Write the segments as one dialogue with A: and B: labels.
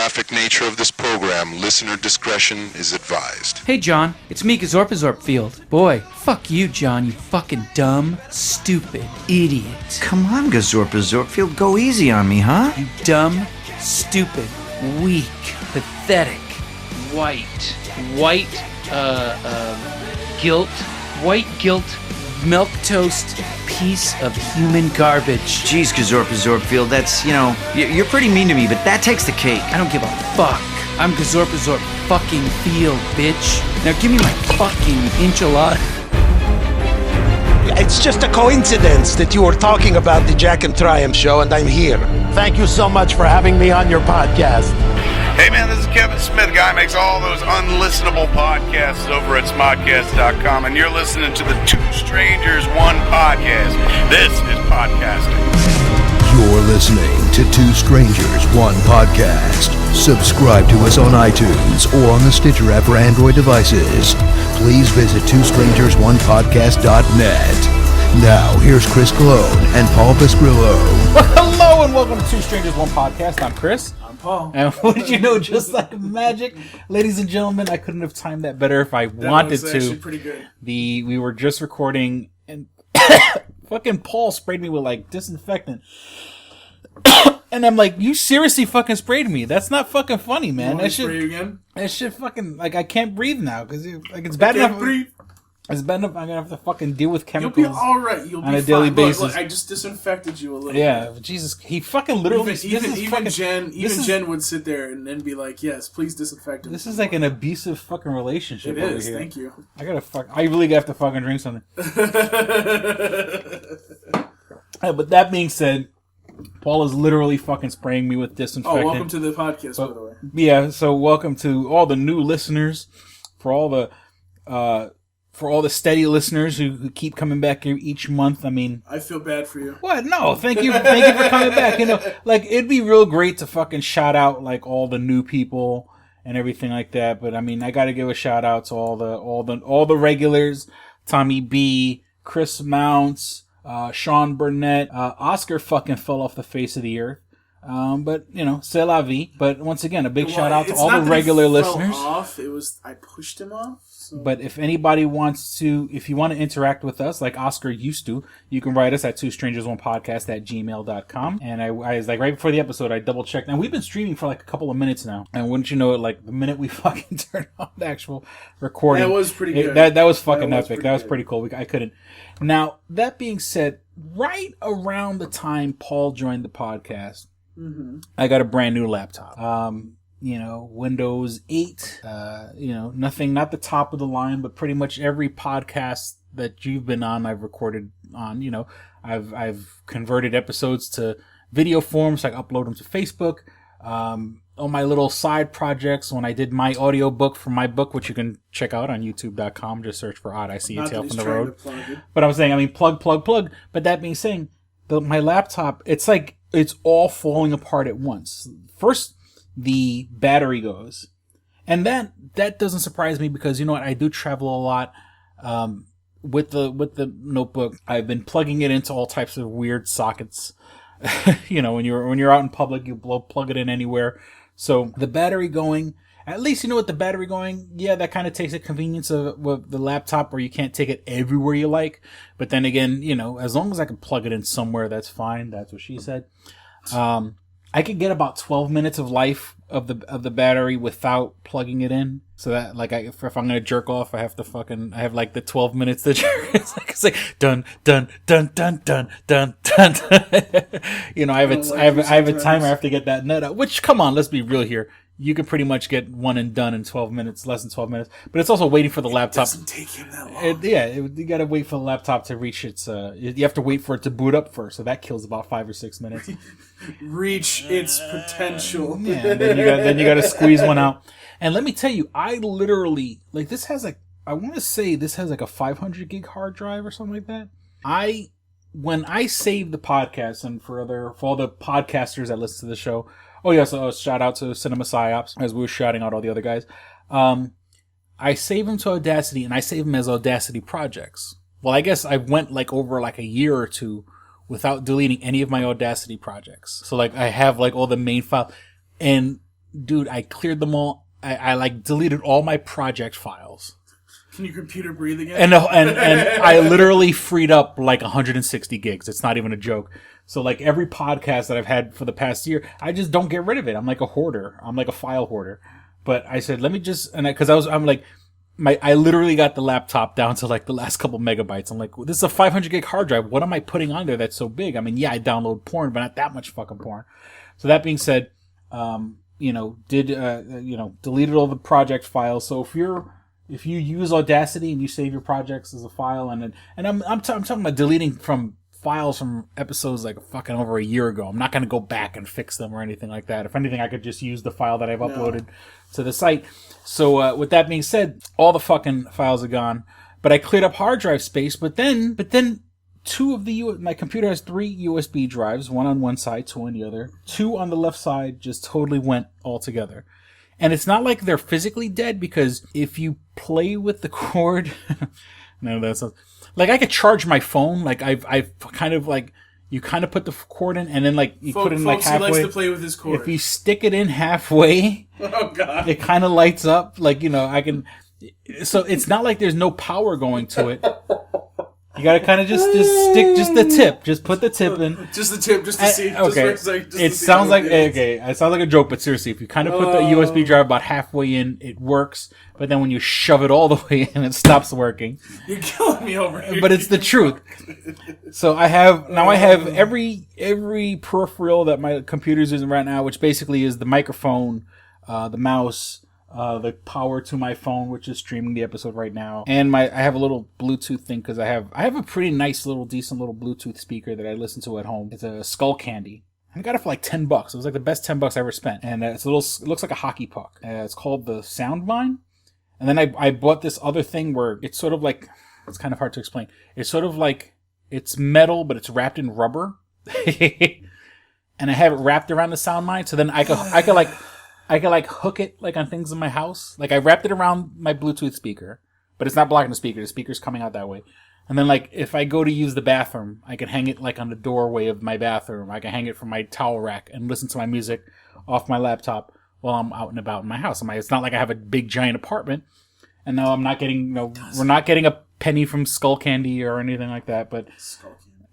A: graphic nature of this program, listener discretion is advised.
B: Hey, John, it's me, Gazorpazorpfield. Boy, fuck you, John, you fucking dumb, stupid idiot.
C: Come on, Gazorpazorpfield, go easy on me, huh?
B: You dumb, stupid, weak, pathetic, white guilt, milquetoast piece of human garbage.
C: Jeez, Gazorpazorpfield, that's, you're pretty mean to me, but that takes the cake.
B: I don't give a fuck. I'm Gazorpazorp fucking Field, bitch. Now give me my fucking enchilada.
D: It's just a coincidence that you were talking about the Jack and Triumph show, and I'm here. Thank you so much for having me on your podcast.
E: Hey man, this is Kevin Smith, the guy who makes all those unlistenable podcasts over at smodcast.com, and you're listening to the Two Strangers, One Podcast. This is podcasting.
F: You're listening to Two Strangers, One Podcast. Subscribe to us on iTunes or on the Stitcher app for Android devices. Please visit twostrangersonepodcast.net. Now, here's Chris Cologne and Paul Pasquillo.
G: Well, hello and welcome to Two Strangers, One Podcast. I'm Chris.
H: I'm Paul.
G: And what did you know, just like magic, ladies and gentlemen, I couldn't have timed that better if I wanted to.
H: Actually pretty good.
G: We were just recording and fucking Paul sprayed me with like disinfectant. And I'm like, you seriously fucking sprayed me. That's not fucking funny, man.
H: That shit again?
G: That shit fucking, like, I can't breathe now because like, it's bad enough.
H: Breathe.
G: It's bad enough I'm going to have to fucking deal with chemicals.
H: You'll be alright. You'll be
G: on a
H: fine.
G: daily basis.
H: Look, I just disinfected you a little
G: yeah,
H: bit.
G: Jesus. He fucking literally...
H: Even Jen would sit there and then be like, yes, please disinfect him.
G: This is like an abusive fucking relationship over
H: is,
G: here.
H: thank you.
G: I really have to fucking drink something. But that being said, Paul is literally fucking spraying me with disinfectant.
H: Oh, welcome to the podcast, by the way.
G: Yeah, so welcome to all the new listeners, for all the steady listeners who keep coming back here each month. I mean,
H: I feel bad for you.
G: What? No, thank you for coming back. Like, it'd be real great to fucking shout out like all the new people and everything like that. But I mean, I got to give a shout out to all the regulars: Tommy B, Chris Mounts, Sean Burnett, Oscar fucking fell off the face of the earth. But c'est la vie. But once again, a big shout out to all the regular listeners.
H: It was I pushed him off. So.
G: But if anybody wants to, if you want to interact with us like Oscar used to, you can write us at twostrangersonepodcast@gmail.com. And I was like, right before the episode, I double checked. And we've been streaming for like a couple of minutes now. And wouldn't you know it, like the minute we fucking turned on the actual recording.
H: That was pretty good.
G: That was fucking epic. That was pretty cool. I couldn't. Now, that being said, right around the time Paul joined the podcast, I got a brand new laptop. Windows 8, nothing, not the top of the line, but pretty much every podcast that you've been on, I've recorded on, I've converted episodes to video form, so I upload them to Facebook. All my little side projects, when I did my audio book for my book, which you can check out on youtube.com, just search for Odd I See a Tale from the Road. But I'm saying, plug. But that being saying, my laptop, it's like, it's all falling apart at once. First, the battery goes. And that doesn't surprise me because, you know what, I do travel a lot. With the notebook, I've been plugging it into all types of weird sockets. When you're out in public, you plug it in anywhere. So the battery going, at least with the battery going, yeah, that kind of takes the convenience of the laptop where you can't take it everywhere you like. But then again, as long as I can plug it in somewhere, that's fine. That's what she said. I could get about 12 minutes of life of the battery without plugging it in. So that, like, if I'm gonna jerk off, I have like the 12 minutes to jerk. It's like dun dun dun dun dun dun dun. I have a timer. I have to get that nut out. Which, come on, let's be real here. You can pretty much get one and done in 12 minutes, less than 12 minutes. But it's also waiting for the laptop.
H: It doesn't take him that long.
G: You gotta wait for the laptop to reach its, you have to wait for it to boot up first, so that kills about 5 or 6 minutes.
H: Reach its potential.
G: Yeah, then you gotta squeeze one out. And let me tell you, I literally, like, this has like, I want to say this has like a 500 gig hard drive or something like that. When I save the podcast, and for all the podcasters that listen to the show, oh yeah, so shout out to Cinema Psyops, as we were shouting out all the other guys. I save them to Audacity, and I save them as Audacity projects. Well, I guess I went like over like a year or two without deleting any of my Audacity projects. So like I have like all the main file, and dude, I cleared them all. I like deleted all my project files.
H: Can your computer breathe again?
G: And I literally freed up like 160 gigs. It's not even a joke. So like every podcast that I've had for the past year, I just don't get rid of it. I'm like a hoarder. I'm like a file hoarder. But I said, let me just, I'm like, I literally got the laptop down to like the last couple megabytes. I'm like, well, this is a 500 gig hard drive. What am I putting on there that's so big? I mean, yeah, I download porn, but not that much fucking porn. So that being said, deleted all the project files. So if you use Audacity and you save your projects as a file, and I'm talking about deleting from files from episodes like fucking over a year ago. I'm not going to go back and fix them or anything like that. If anything, I could just use the file that I've uploaded to the site. So with that being said, all the fucking files are gone. But I cleared up hard drive space. But then two of my computer has 3 USB drives, one on one side, 2 on the other. 2 on the left side just totally went all together. And it's not like they're physically dead, because if you play with the cord, no, that's not, like I could charge my phone. Like I've kind of like, you kind of put the cord in and then like you put it in like halfway.
H: He likes to play with his cord.
G: If you stick it in halfway,
H: oh god,
G: it kind of lights up. Like, I can, so it's not like there's no power going to it. You gotta kind of just stick just the tip. Just put the tip in.
H: Just the tip, just to see.
G: Okay. It sounds like it sounds like a joke, but seriously, if you kind of put the USB drive about halfway in, it works. But then when you shove it all the way in, it stops working.
H: You're killing me over here.
G: But it's the truth. So I have every peripheral that my computer's using right now, which basically is the microphone, the mouse, the power to my phone, which is streaming the episode right now, and I have a little Bluetooth thing, because I have a pretty nice decent little Bluetooth speaker that I listen to at home. It's a Skull Candy. I got it for like $10. It was like the best $10 I ever spent, and it looks like a hockey puck. It's called the Soundmine. And then I bought this other thing where it's sort of like, it's kind of hard to explain. It's sort of like, it's metal, but it's wrapped in rubber, and I have it wrapped around the Soundmine, so then I could hook it like on things in my house. Like I wrapped it around my Bluetooth speaker, but it's not blocking the speaker. The speaker's coming out that way. And then like if I go to use the bathroom, I can hang it like on the doorway of my bathroom. I can hang it from my towel rack and listen to my music off my laptop while I'm out and about in my house. It's not like I have a big giant apartment. And no, I'm not getting, we're not getting a penny from Skull Candy or anything like that. But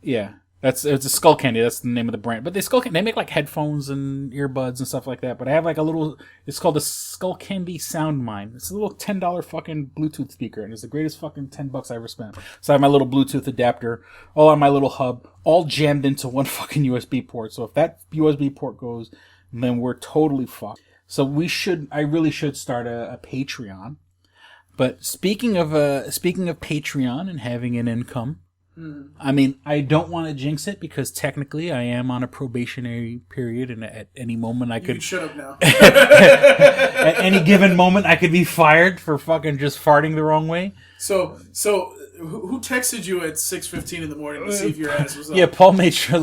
G: yeah. It's a Skull Candy. That's the name of the brand. But they make like headphones and earbuds and stuff like that. But I have like a little, it's called the Skull Candy Soundmine. It's a little $10 fucking Bluetooth speaker, and it's the greatest fucking $10 I ever spent. So I have my little Bluetooth adapter, all on my little hub, all jammed into one fucking USB port. So if that USB port goes, then we're totally fucked. So I really should start a Patreon. But speaking of Patreon and having an income, I mean, I don't want to jinx it, because technically I am on a probationary period, and at any moment I could...
H: You shut up now.
G: At any given moment I could be fired for fucking just farting the wrong way.
H: So who texted you at 6:15 in the morning to see if your ass was up?
G: Yeah, Paul made sure,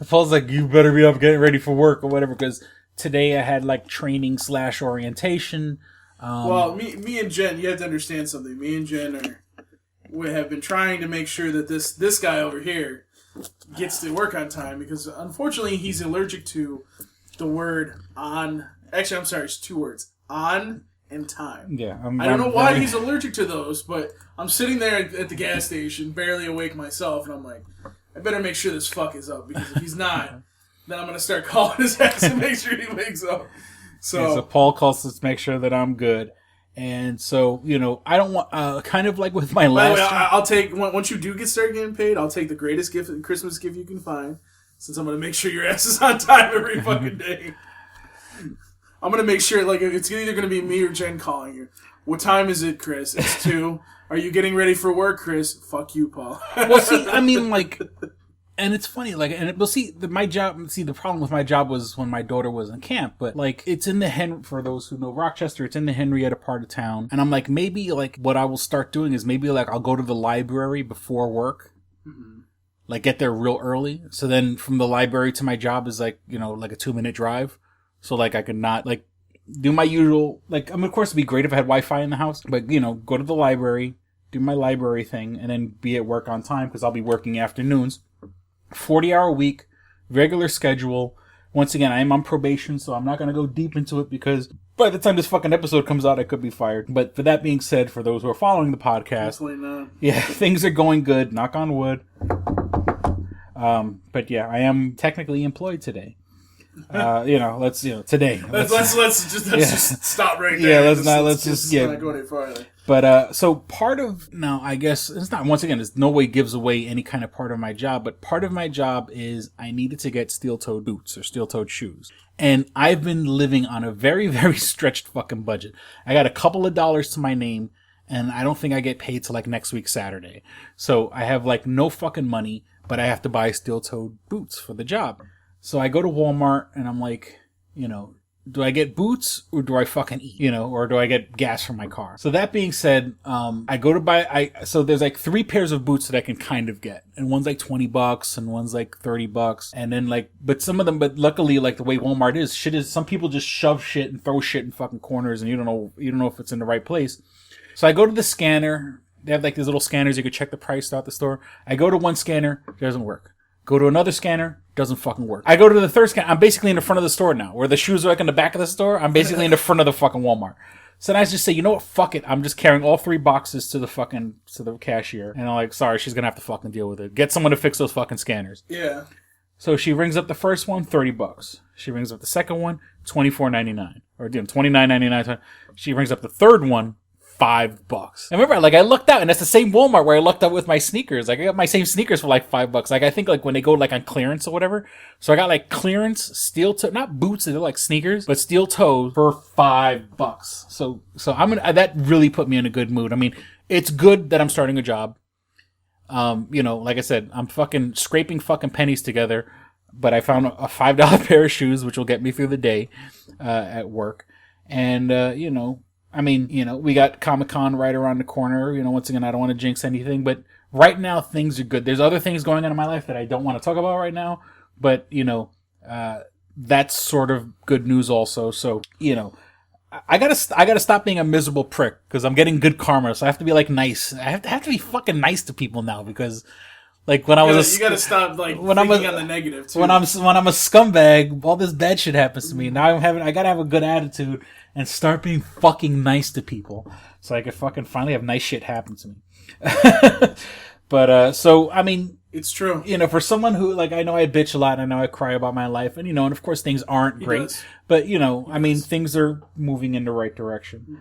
G: Paul's like, you better be up getting ready for work or whatever, because today I had training / orientation.
H: Well, me and Jen, you have to understand something. Me and Jen we have been trying to make sure that this guy over here gets to work on time, because unfortunately he's allergic to the word on. Actually, I'm sorry, it's 2 words: on and time.
G: Yeah,
H: I don't know why he's allergic to those, but I'm sitting there at the gas station, barely awake myself, and I'm like, I better make sure this fuck is up, because if he's not, then I'm gonna start calling his ass and make sure he wakes up. So
G: Paul calls to make sure that I'm good. And so, I don't want, kind of like with my last...
H: By the way, I'll take, once you do start getting paid, I'll take the greatest Christmas gift you can find, since I'm going to make sure your ass is on time every fucking day. I'm going to make sure, it's either going to be me or Jen calling you. What time is it, Chris? It's 2. Are you getting ready for work, Chris? Fuck you, Paul.
G: Well, see, I mean, and it's funny, the problem with my job was when my daughter was in camp, but it's in for those who know Rochester, it's in the Henrietta part of town, and I'm like, maybe what I will start doing is maybe I'll go to the library before work, get there real early, so then from the library to my job is a 2-minute drive, so I could not do my usual, of course it'd be great if I had Wi-Fi in the house, but go to the library, do my library thing, and then be at work on time, because I'll be working afternoons. 40-hour week, regular schedule, Once again, I am on probation, so I'm not going to go deep into it because by the time this fucking episode comes out, I could be fired. But for that being said, for those who are following the podcast, yeah, things are going good. Knock on wood. But yeah, I am technically employed today. Today.
H: Let's just stop right there.
G: Yeah, let's just
H: not go any farther.
G: But, so part of, now, I guess, it's not, once again, it's no way gives away any kind of part of my job, but part of my job is I needed to get steel-toed boots or steel-toed shoes. And I've been living on a very, very stretched fucking budget. I got a couple of dollars to my name, and I don't think I get paid till like next week Saturday. So I have like no fucking money, but I have to buy steel-toed boots for the job. So I go to Walmart, and I'm like, do I get boots or do I fucking eat, or do I get gas for my car? So that being said, I go to buy, so there's like 3 pairs of boots that I can kind of get. And one's like $20 and one's like $30. And then but luckily, like the way Walmart is, some people just shove shit and throw shit in fucking corners and you don't know if it's in the right place. So I go to the scanner. They have like these little scanners. You could check the price out the store. I go to one scanner. It doesn't work. Go to another scanner, doesn't fucking work. I go to the third scanner, I'm basically in the front of the store now. Where the shoes are like in the back of the store, I'm basically in the front of the fucking Walmart. So then I just say, you know what, fuck it. I'm just carrying all 3 boxes to the cashier. And I'm like, sorry, she's gonna have to fucking deal with it. Get someone to fix those fucking scanners.
H: Yeah.
G: So she rings up the first one, $30. She rings up the second one, $24.99. Or $29.99. She rings up the third one, $5. And remember, like I looked out, and that's the same Walmart where I looked out with my sneakers. Like I got my same sneakers for like $5. Like I think like when they go like on clearance or whatever. So I got like clearance steel toe, not boots, they're like sneakers, but steel toes for $5. So that really put me in a good mood. I mean, it's good that I'm starting a job. Like I said, I'm fucking scraping fucking pennies together, but I found a $5 pair of shoes, which will get me through the day at work, and we got Comic-Con right around the corner. Once again, I don't want to jinx anything, but right now things are good. There's other things going on in my life that I don't want to talk about right now, but, that's sort of good news also. So, I gotta stop being a miserable prick because I'm getting good karma. So I have to be like nice. I have to be fucking nice to people now because, like when you
H: gotta stop like thinking on the negative too.
G: When I'm a scumbag, all this bad shit happens to me. Now I gotta have a good attitude and start being fucking nice to people, so I can fucking finally have nice shit happen to me. But so I mean,
H: it's true.
G: For someone who I know I bitch a lot, and I know I cry about my life, and and of course things aren't great, but I mean things are moving in the right direction.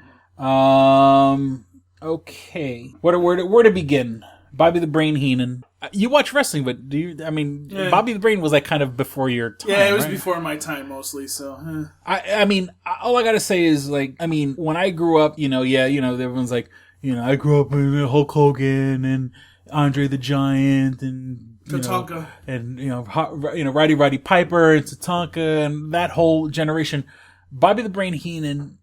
G: Okay, where to begin? Bobby the Brain Heenan. You watch wrestling, but do you? I mean, yeah. Bobby the Brain was like kind of before your time.
H: Yeah, it was
G: right?
H: before my time mostly. So,
G: I mean, all I gotta say is when I grew up, everyone's like, I grew up with Hulk Hogan and Andre the Giant and
H: Tatanka
G: and Roddy Piper and Tatanka and that whole generation. Bobby the Brain Heenan,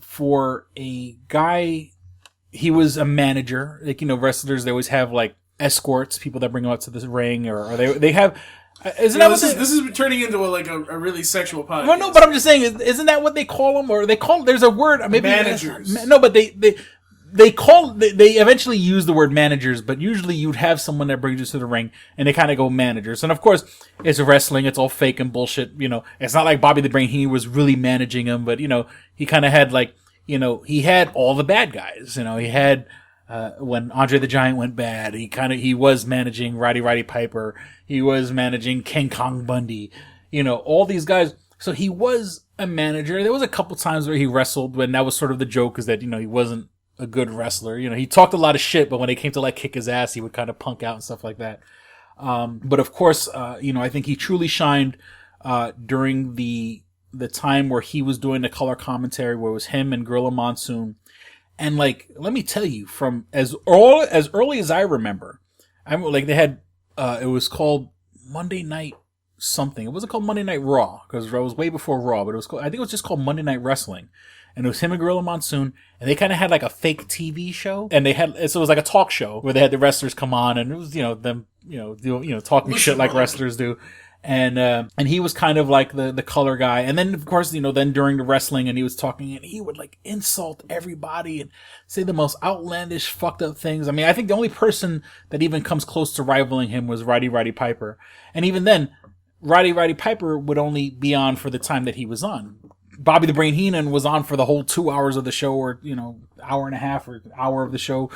G: for a guy, he was a manager. Wrestlers, they always have escorts, people that bring them up to the ring, or they have. Isn't that
H: this is turning into a really sexual podcast?
G: Well, no, but I'm just saying, isn't that what they call them? Or they call, there's a word, maybe
H: managers.
G: No, but they eventually use the word managers, but usually you'd have someone that brings you to the ring, and they kind of go managers. And of course, it's wrestling; it's all fake and bullshit. It's not like Bobby the Brain. He was really managing him, but he kind of had he had all the bad guys. He had. When Andre the Giant went bad, he was managing Roddy Piper. He was managing King Kong Bundy. All these guys. So he was a manager. There was a couple times where he wrestled when that was sort of the joke, is that, he wasn't a good wrestler. He talked a lot of shit, but when it came to kick his ass, he would kind of punk out and stuff like that. But of course, I think he truly shined, during the time where he was doing the color commentary, where it was him and Gorilla Monsoon. And let me tell you, from as early as I remember, they had, it was called Monday Night something. It wasn't called Monday Night Raw, because it was way before Raw, but it was called, I think it was just called Monday Night Wrestling. And it was him and Gorilla Monsoon, and they kind of had a fake TV show, and so it was like a talk show where they had the wrestlers come on, and it was, them, talking shit like wrestlers do. And he was kind of like the color guy. And then, of course, then during the wrestling, and he was talking, and he would insult everybody and say the most outlandish, fucked up things. I mean, I think the only person that even comes close to rivaling him was Roddy Piper. And even then, Roddy Piper would only be on for the time that he was on. Bobby the Brain Heenan was on for the whole 2 hours of the show, or hour and a half or hour of the show,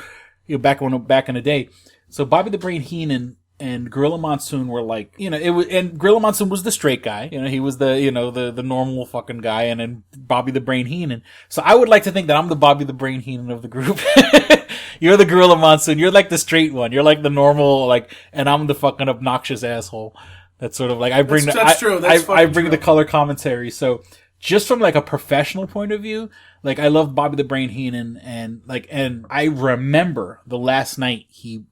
G: back in the day. So Bobby the Brain Heenan and Gorilla Monsoon were like, and Gorilla Monsoon was the straight guy. He was the normal fucking guy, and then Bobby the Brain Heenan. So I would like to think that I'm the Bobby the Brain Heenan of the group. You're the Gorilla Monsoon. You're like the straight one. You're like the normal, and I'm the fucking obnoxious asshole. That's sort of like, I bring the color commentary. So just from like a professional point of view, like I love Bobby the Brain Heenan, and I remember the last night he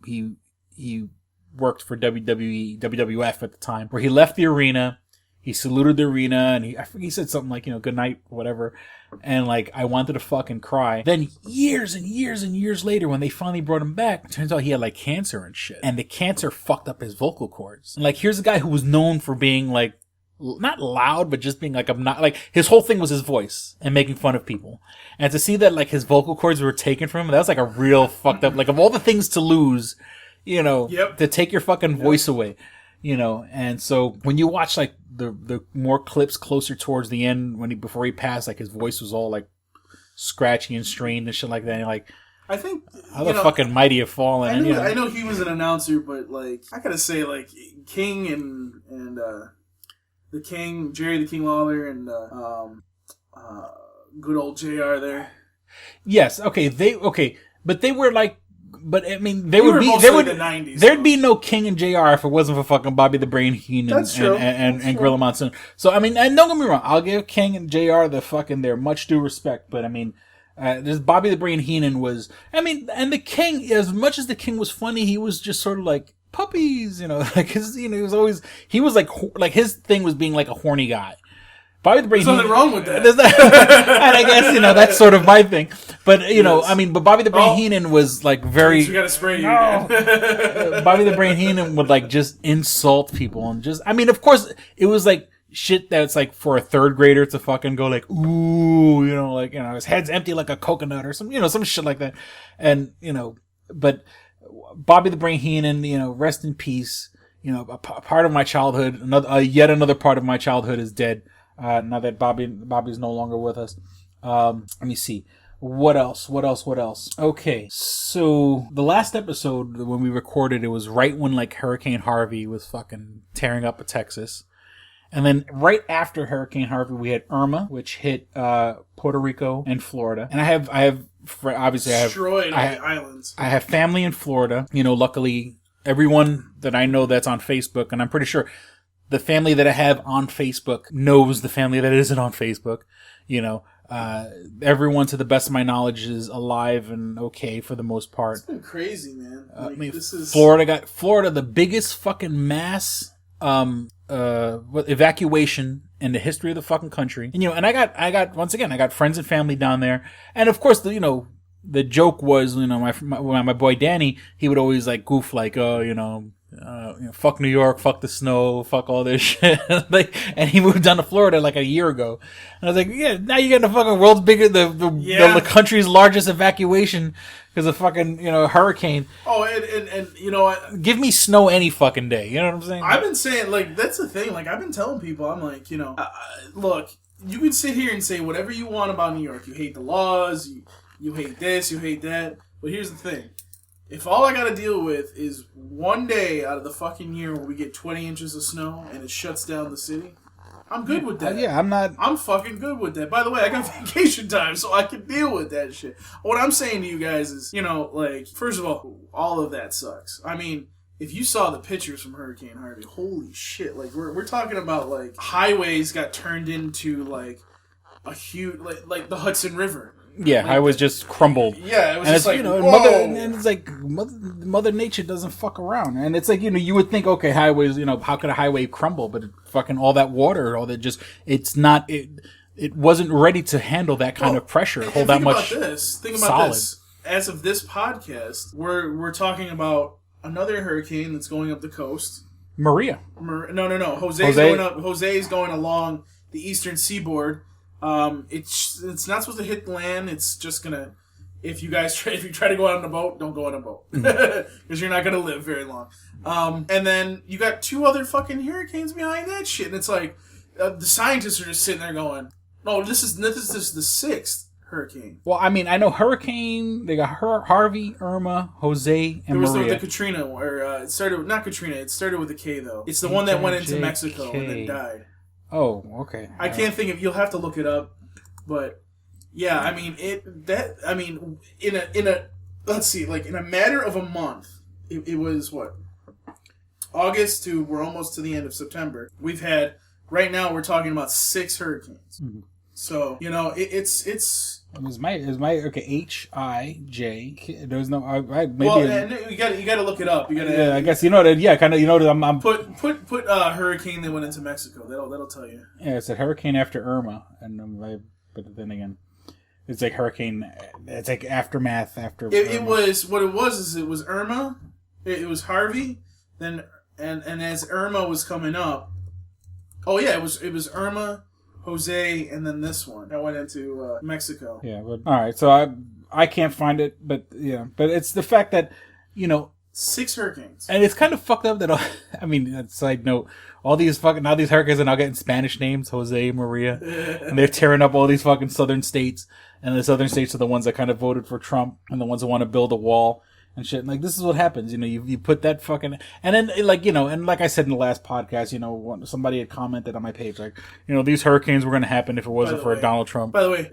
G: worked for WWE, WWF at the time, where he left the arena, he saluted the arena, and he said something like, good night, whatever. And like, I wanted to fucking cry. Then years and years and years later, when they finally brought him back, it turns out he had like cancer and shit. And the cancer fucked up his vocal cords. And like, here's a guy who was known for being like, not loud, but just being like, his whole thing was his voice and making fun of people. And to see that like his vocal cords were taken from him, that was like a real fucked up, like of all the things to lose, to take your fucking voice away, and so when you watch like the more clips closer towards the end, before he passed, like his voice was all like scratchy and strained and shit like that, and you're like,
H: I think
G: how the fucking mighty have fallen.
H: I know he was an announcer, but like I gotta say, like King and the King, Jerry the King Lawler, and good old JR there.
G: Yes, but they were like. But I mean, the 90s. There'd be no King and JR if it wasn't for fucking Bobby the Brain Heenan and Gorilla Monsoon. So I mean, and don't get me wrong, I'll give King and JR their much due respect. But I mean, this Bobby the Brain Heenan was, and the King, as much as the King was funny, he was just sort of like puppies, like he was like his thing was being like a horny guy. Bobby the Brain
H: There's nothing wrong with that.
G: And I guess, that's sort of my thing. But, but Bobby the Brain Heenan was like very...
H: We gotta spray you again.
G: Bobby the Brain Heenan would like just insult people and just... of course, it was like shit that's like for a third grader to fucking go like, ooh, his head's empty like a coconut or some shit like that. And, but Bobby the Brain Heenan, rest in peace. A part of my childhood, yet another part of my childhood is dead. Now that Bobby's no longer with us. Let me see. What else? Okay, so the last episode when we recorded, it was right when like Hurricane Harvey was fucking tearing up Texas. And then right after Hurricane Harvey, we had Irma, which hit Puerto Rico and Florida. And I have
H: destroyed all the islands. I
G: have family in Florida. Luckily, everyone that I know that's on Facebook, and I'm pretty sure the family that I have on Facebook knows the family that isn't on Facebook. Everyone, to the best of my knowledge, is alive and okay for the most part.
H: It's been crazy, man.
G: Florida, the biggest fucking mass evacuation in the history of the fucking country. And and I got friends and family down there, and of course the joke was my boy Danny, he would always like goof like fuck New York, fuck the snow, fuck all this shit. And he moved down to Florida like a year ago. And I was like, yeah, now you're getting the fucking world's biggest, the country's largest evacuation because of fucking, hurricane.
H: Oh, and you know what?
G: Give me snow any fucking day. You know what I'm saying?
H: I've been saying, like, that's the thing. Like, I've been telling people, I'm like, look, you can sit here and say whatever you want about New York. You hate the laws, you hate this, you hate that. But here's the thing. If all I gotta deal with is one day out of the fucking year where we get 20 inches of snow and it shuts down the city, I'm good with that. I'm fucking good with that. By the way, I got vacation time, so I can deal with that shit. What I'm saying to you guys is, first of all of that sucks. If you saw the pictures from Hurricane Harvey, holy shit. Like, we're talking about, like, highways got turned into, like, a huge, like the Hudson River.
G: Yeah, highways just crumbled.
H: Yeah, it was
G: and
H: just like,
G: Mother Nature doesn't fuck around. And it's like, you would think, okay, highways, how could a highway crumble? But fucking all that water, it wasn't ready to handle that kind of pressure, hold that much
H: Think about this. As of this podcast, we're talking about another hurricane that's going up the coast.
G: Maria.
H: No. Jose's going along the eastern seaboard. It's not supposed to hit land. It's just gonna. if you try to go out on a boat, don't go on a boat because you're not gonna live very long. And then you got 2 other fucking hurricanes behind that shit, and it's like the scientists are just sitting there going, "Oh, this is the 6th hurricane."
G: Well, I mean, I know hurricane. They got Harvey, Irma, Jose, and
H: There was
G: Maria.
H: the Katrina, where it started with, not Katrina. It started with a K though. It's the one that went into Mexico and then died.
G: Oh, okay.
H: I can't think of. You'll have to look it up, but yeah, I mean in a let's see, like in a matter of a month, it was what, August to, we're almost to the end of September. We've had, right now we're talking about 6 hurricanes. Mm-hmm. So it's.
G: It was my okay. H-I-J. There was no. Maybe.
H: Well, you got to look it up. You got to.
G: Yeah, I guess you know that. Yeah, kind of. You know that. I'm
H: put hurricane that went into Mexico. That'll tell you.
G: Yeah, it's a hurricane after Irma, and but then again, it's like hurricane. It's like aftermath after.
H: It was what it was. Is it was Irma. It was Harvey. Then and as Irma was coming up. Oh yeah, it was Irma, Jose, and then this one that went into Mexico.
G: Yeah, but all right. So I can't find it, but yeah, but it's the fact that
H: 6 hurricanes,
G: and it's kind of fucked up that I mean, side note, all these hurricanes are now getting Spanish names, Jose, Maria, and they're tearing up all these fucking southern states, and the southern states are the ones that kind of voted for Trump and the ones that want to build a wall. And shit, and like, this is what happens, you put that fucking, and then, like, and like I said in the last podcast, somebody had commented on my page, like, these hurricanes were going to happen if it wasn't for Donald Trump.
H: By the way,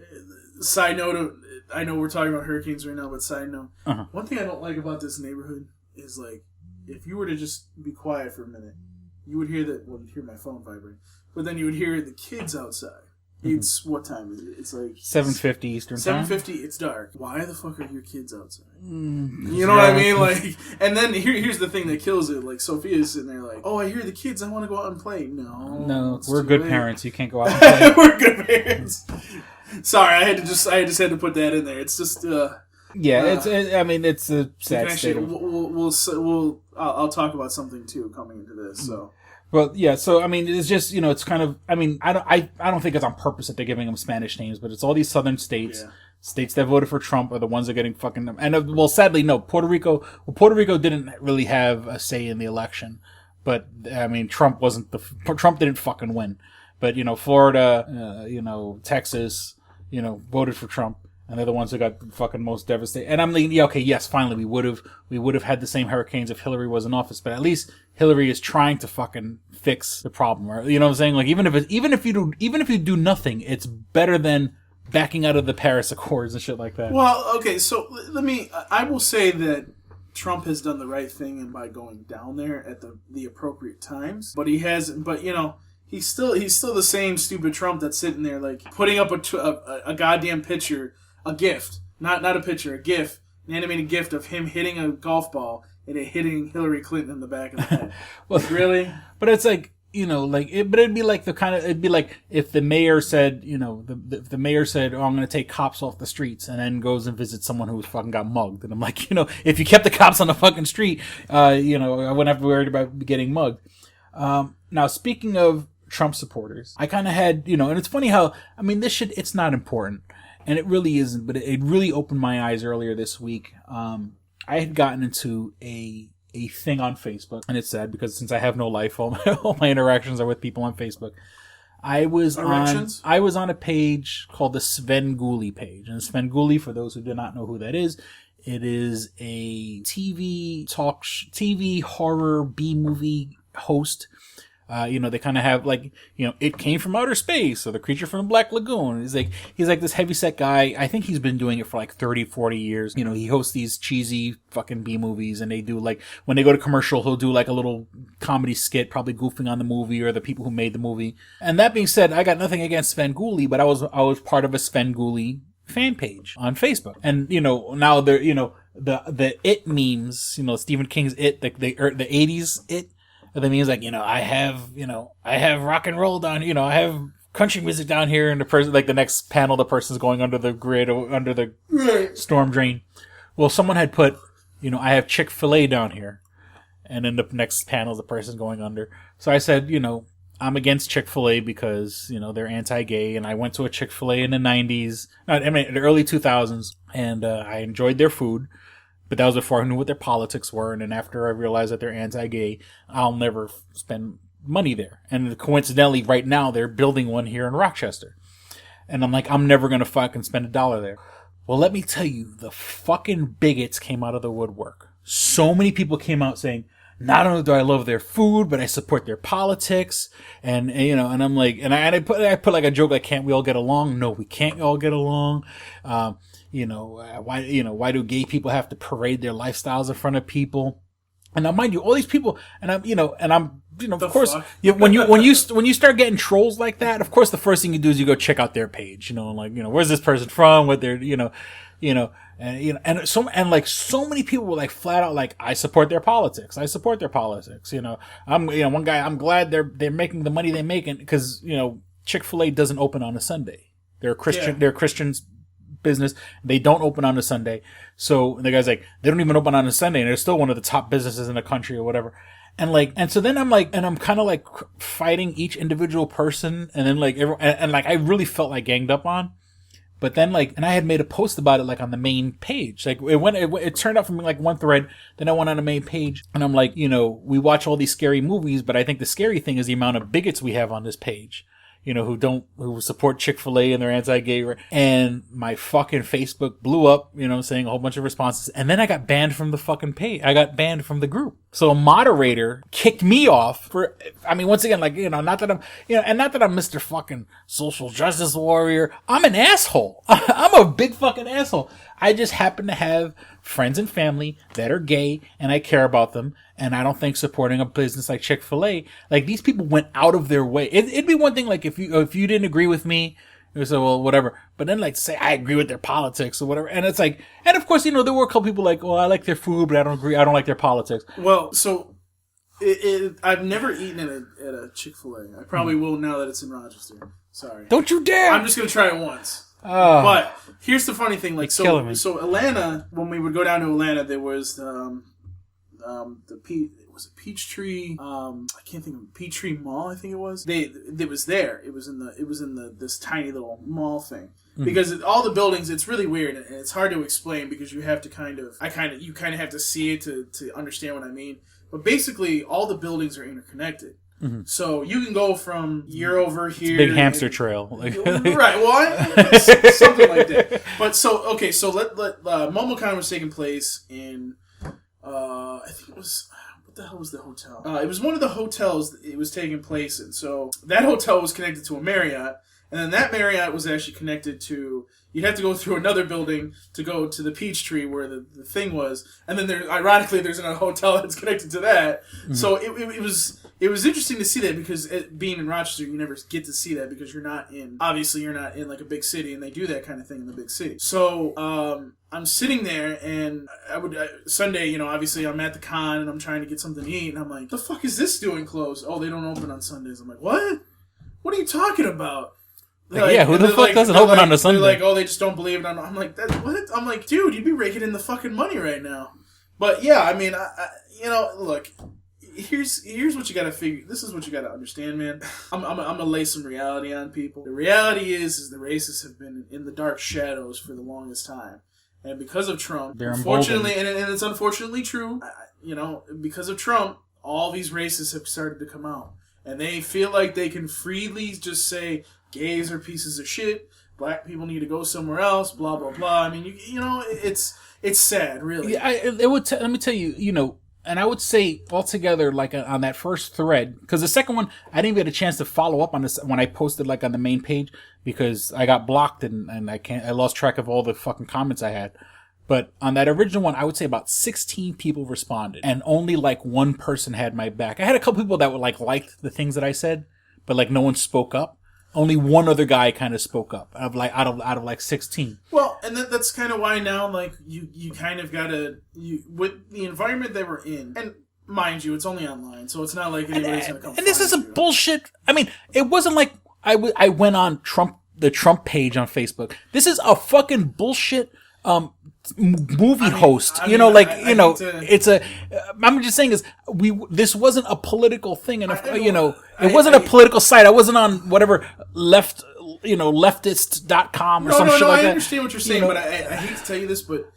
H: side note, I know we're talking about hurricanes right now, but side note, one thing I don't like about this neighborhood is, like, if you were to just be quiet for a minute, you would hear you'd hear my phone vibrate, but then you would hear the kids outside. It's, what time is it? It's like
G: 7:50 Eastern time.
H: 7:50. It's dark. Why the fuck are your kids outside? You know what I mean? Like, and then here's the thing that kills it. Like, Sophia's sitting there, like, "Oh, I hear the kids. I want to go out and play." No,
G: we're good parents. You can't go out and play.
H: We're good parents. Sorry, I just had to put that in there. It's just
G: it's a sad state.
H: I'll talk about something too coming into this. So.
G: Well, yeah. So I mean, it's just it's kind of. I mean, I don't think it's on purpose that they're giving them Spanish names, but it's all these southern states. Yeah. States that voted for Trump are the ones that are getting fucking. And well, sadly, no. Puerto Rico didn't really have a say in the election, but I mean, Trump didn't fucking win. But Florida, Texas, voted for Trump. And they're the ones who got the fucking most devastated. And I'm like, yeah, okay, yes, finally, we would have had the same hurricanes if Hillary was in office. But at least Hillary is trying to fucking fix the problem, right? You know what I'm saying? Like, even if you do nothing, it's better than backing out of the Paris Accords and shit like that.
H: Well, okay, so I will say that Trump has done the right thing and by going down there at the appropriate times. But he's still the same stupid Trump that's sitting there, like, putting up a goddamn picture. A gift, not a picture, a GIF, an animated gift of him hitting a golf ball and it hitting Hillary Clinton in the back of the head.
G: Well,
H: really?
G: But it's like, but it'd be like it'd be like if the mayor said, if the mayor said, "Oh, I'm going to take cops off the streets," and then goes and visits someone who fucking got mugged. And I'm like, if you kept the cops on the fucking street, I wouldn't have to worry about getting mugged. Now, speaking of Trump supporters, I kind of had, and it's funny how, I mean, this shit, it's not important. And it really isn't, but it really opened my eyes earlier this week. I had gotten into a thing on Facebook, and it's sad because since I have no life, all my interactions are with people on Facebook. I was on a page called the Svengoolie page, and Svengoolie, for those who do not know who that is, it is a TV horror B-movie host. They kind of have like, It Came from Outer Space or The Creature from the Black Lagoon. He's like this heavyset guy. I think he's been doing it for like 30, 40 years. He hosts these cheesy fucking B movies, and they do like, when they go to commercial, he'll do like a little comedy skit, probably goofing on the movie or the people who made the movie. And that being said, I got nothing against Svengoolie, but I was part of a Svengoolie fan page on Facebook. And, now they're, the It memes, Stephen King's It, the 80s It. But then he's like, I have rock and roll down, I have country music down here, and the person, like the next panel, the person's going under the grid, under the storm drain. Well, someone had put, I have Chick-fil-A down here, and then the next panel, the person's going under. So I said, I'm against Chick-fil-A because, they're anti-gay, and I went to a Chick-fil-A in the 90s, the early 2000s, and I enjoyed their food, but that was before I knew what their politics were, and then after I realized that they're anti-gay, I'll never spend money there. And coincidentally, right now, they're building one here in Rochester. And I'm like, I'm never going to fucking spend $1 there. Well, let me tell you, the fucking bigots came out of the woodwork. So many people came out saying, not only do I love their food, but I support their politics. And and I'm like, and I put like a joke like, can't we all get along? No, we can't all get along. Why do gay people have to parade their lifestyles in front of people? And now, mind you, all these people, and I'm of course, when you start getting trolls like that, of course, the first thing you do is you go check out their page, where's this person from, what they're, and so many people were like flat out like, I support their politics. One guy, I'm glad they're making the money they're making because, Chick-fil-A doesn't open on a Sunday. They're a Christian, they're Christians business. They don't open on a Sunday. So the guy's like, they don't even open on a Sunday and they're still one of the top businesses in the country or whatever. And so then I'm like, and I'm kind of like fighting each individual person. And then like, I really felt like ganged up on. But then and I had made a post about it on the main page. It turned out from one thread. Then I went on the main page and I'm like, we watch all these scary movies, but I think the scary thing is the amount of bigots we have on this page. Who support Chick-fil-A and they're anti-gay. And my fucking Facebook blew up, saying a whole bunch of responses. And then I got banned from the fucking page. I got banned from the group. So a moderator kicked me off once again, not that I'm, and not that I'm Mr. fucking social justice warrior. I'm an asshole. I'm a big fucking asshole. I just happen to have friends and family that are gay and I care about them. And I don't think supporting a business like Chick-fil-A, these people went out of their way. It'd be one thing, if you didn't agree with me, you would say, well, whatever. But then, say, I agree with their politics or whatever. And it's and of course, there were a couple people well, I like their food, but I don't agree. I don't like their politics.
H: Well, so, I've never eaten at a Chick-fil-A. I probably will now that it's in Rochester. Sorry.
G: Don't you dare!
H: I'm just going to try it once.
G: Oh.
H: But here's the funny thing.
G: So
H: Atlanta, when we would go down to Atlanta, there was was it Peachtree? I can't think of it. Peachtree Mall. I think it was. It was there. It was in this tiny little mall thing. Because all the buildings, it's really weird and it's hard to explain because you have to you kind of have to see it to understand what I mean. But basically, all the buildings are interconnected. Mm-hmm. So you can go from you're over here.
G: It's a big hamster trail.
H: Right. Well, something like that. But so let MomoCon was taking place in. I think it was, what the hell was the hotel? It was one of the hotels it was taking place in. So that hotel was connected to a Marriott, and then that Marriott was actually connected to, you'd have to go through another building to go to the Peachtree where the thing was, and then ironically there's another hotel that's connected to that. Mm-hmm. So it was interesting to see that because being in Rochester, you never get to see that because you're not in a big city, and they do that kind of thing in the big city. So, I'm sitting there, and Sunday, obviously I'm at the con, and I'm trying to get something to eat, and I'm like, the fuck is this doing closed? Oh, they don't open on Sundays. I'm like, what? What are you talking about?
G: Who the fuck doesn't open on a Sunday?
H: They're like, oh, they just don't believe it. I'm like, what? I'm like, dude, you'd be raking in the fucking money right now. But yeah, I mean, look, here's what you gotta figure. This is what you gotta understand, man. I'm gonna lay some reality on people. The reality is the racists have been in the dark shadows for the longest time. And because of Trump, unfortunately, and it's unfortunately true, because of Trump, all these racists have started to come out. And they feel like they can freely just say, gays are pieces of shit, black people need to go somewhere else, blah, blah, blah. I mean, it's sad, really.
G: Yeah, let me tell you, and I would say altogether, on that first thread, because the second one, I didn't get a chance to follow up on this when I posted on the main page because I got blocked and I lost track of all the fucking comments I had. But on that original one, I would say about 16 people responded, and only one person had my back. I had a couple people that would liked the things that I said, but no one spoke up. Only one other guy kind of spoke up out of 16.
H: Well, and that's kind of why now you kind of gotta with the environment that we're in, and mind you, it's only online, so it's not like anybody's gonna come.
G: And this isn't bullshit. I mean, it wasn't like I went on the Trump page on Facebook. This is a fucking bullshit movie host.
H: I hate to-
G: it's a. I'm just saying this wasn't a political thing, and it wasn't a political site. I wasn't on whatever leftist.com or some shit like that.
H: I understand what you're saying, but I hate to tell you this, but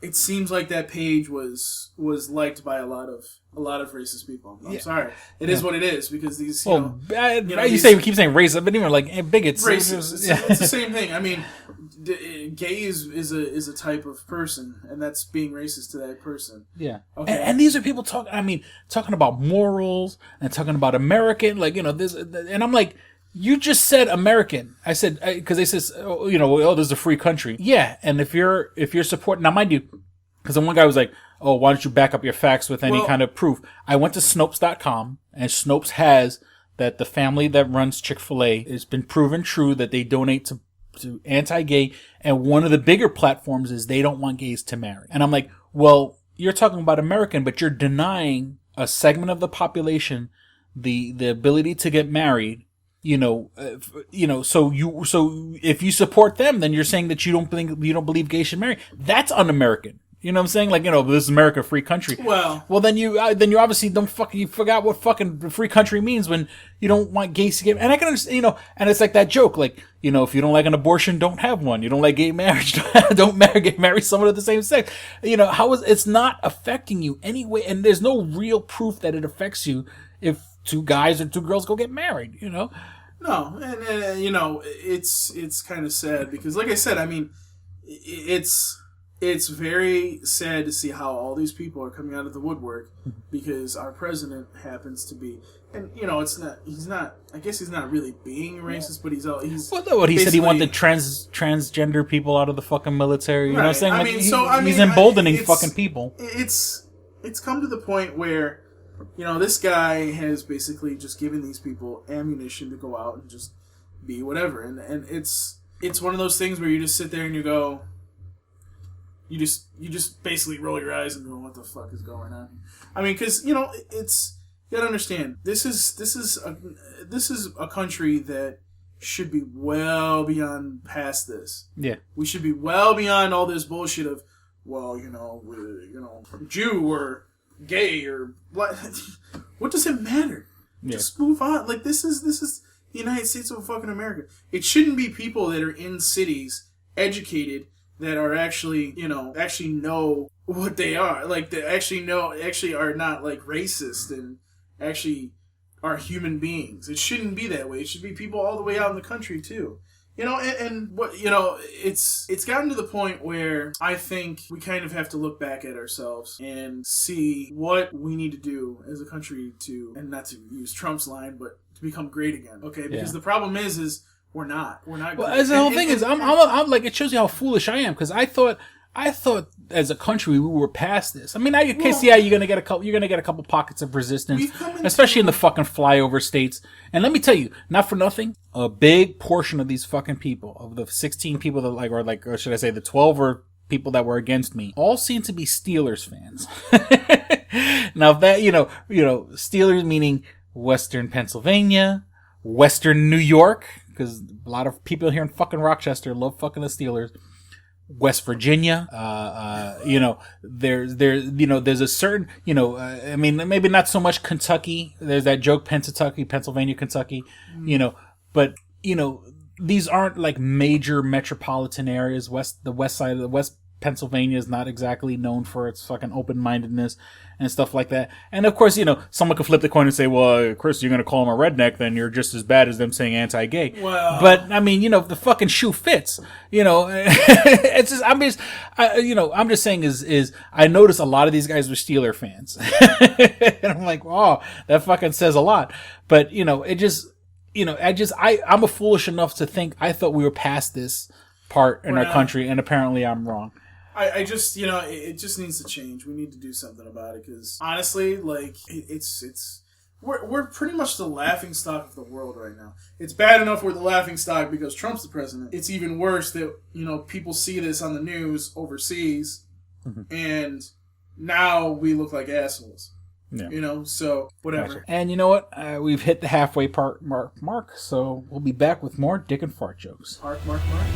H: it seems like that page was liked by a lot of racist people. I'm sorry, it is what it is because these.
G: You keep saying racist, but even like bigots.
H: Racist. It's the same thing. I mean, gay is a type of person, and that's being racist to that person.
G: Yeah.
H: Okay.
G: And these are people talking about morals and talking about American, this, and I'm like. You just said American. I said because they says this is a free country. Yeah, and if you're supporting now, mind you, because then one guy was like, "Oh, why don't you back up your facts with any kind of proof?" I went to Snopes.com, and Snopes has that the family that runs Chick-fil-A has been proven true that they donate to anti-gay, and one of the bigger platforms is they don't want gays to marry. And I'm like, well, you're talking about American, but you're denying a segment of the population the ability to get married. So if you support them, then you're saying that you don't believe gays should marry. That's un-American. You know what I'm saying? This is America, free country.
H: Well,
G: then you obviously you forgot what fucking free country means when you don't want gays to get. And I can understand, and it's like that joke, if you don't like an abortion, don't have one. You don't like gay marriage, get married someone of the same sex. It's not affecting you anyway, and there's no real proof that it affects you if two guys or two girls go get married. No,
H: and it's kind of sad because, like I said, I mean, it's very sad to see how all these people are coming out of the woodwork because our president happens to be, and he's not. I guess he's not really being racist, but he's.
G: What he said he wanted transgender people out of the fucking military. You know what I'm saying? He's emboldening fucking people.
H: It's come to the point where. This guy has basically just given these people ammunition to go out and just be whatever. And it's one of those things where you just sit there and you go, you just basically roll your eyes and go, what the fuck is going on? I mean, because, you gotta understand, this is a country that should be well beyond past this.
G: Yeah.
H: We should be well beyond all this bullshit of, Jew or gay or what does it matter?
G: Yeah.
H: Just move on. This is the United States of fucking America. It shouldn't be people that are in cities, educated, that are actually know what they are. That actually are not racist and actually are human beings. It shouldn't be that way. It should be people all the way out in the country too. It's gotten to the point where I think we kind of have to look back at ourselves and see what we need to do as a country and not to use Trump's line, but to become great again. Okay, because the problem is we're not. Well,
G: as the whole thing is, I'm like, it shows you how foolish I am because I thought as a country we were past this. I mean, you're gonna get a couple pockets of resistance, especially in the fucking flyover states. And let me tell you, not for nothing, a big portion of these fucking people, of the 16 people that or should I say the 12 or people that were against me, all seem to be Steelers fans. Now that Steelers meaning Western Pennsylvania, Western New York, because a lot of people here in fucking Rochester love fucking the Steelers. West Virginia, there's a certain, I mean, maybe not so much Kentucky. There's that joke, Pennsylvania, Kentucky, but these aren't major metropolitan areas. The west side of the West Pennsylvania is not exactly known for its fucking open-mindedness and stuff like that. And of course, someone could flip the coin and say, well, Chris, you're going to call him a redneck, then you're just as bad as them saying anti-gay.
H: Well,
G: but I mean, the fucking shoe fits, it's just, I'm just saying is I notice a lot of these guys were Steeler fans. And I'm like, wow, that fucking says a lot. But, I'm a foolish enough to think I thought we were past this part in our country, and apparently I'm wrong.
H: I just, it just needs to change. We need to do something about it because honestly, we're pretty much the laughing stock of the world right now. It's bad enough we're the laughing stock because Trump's the president. It's even worse that, people see this on the news overseas and now we look like assholes.
G: Yeah.
H: You know, so whatever.
G: Gotcha. And you know what? We've hit the halfway mark, so we'll be back with more dick and fart jokes.
H: Mark.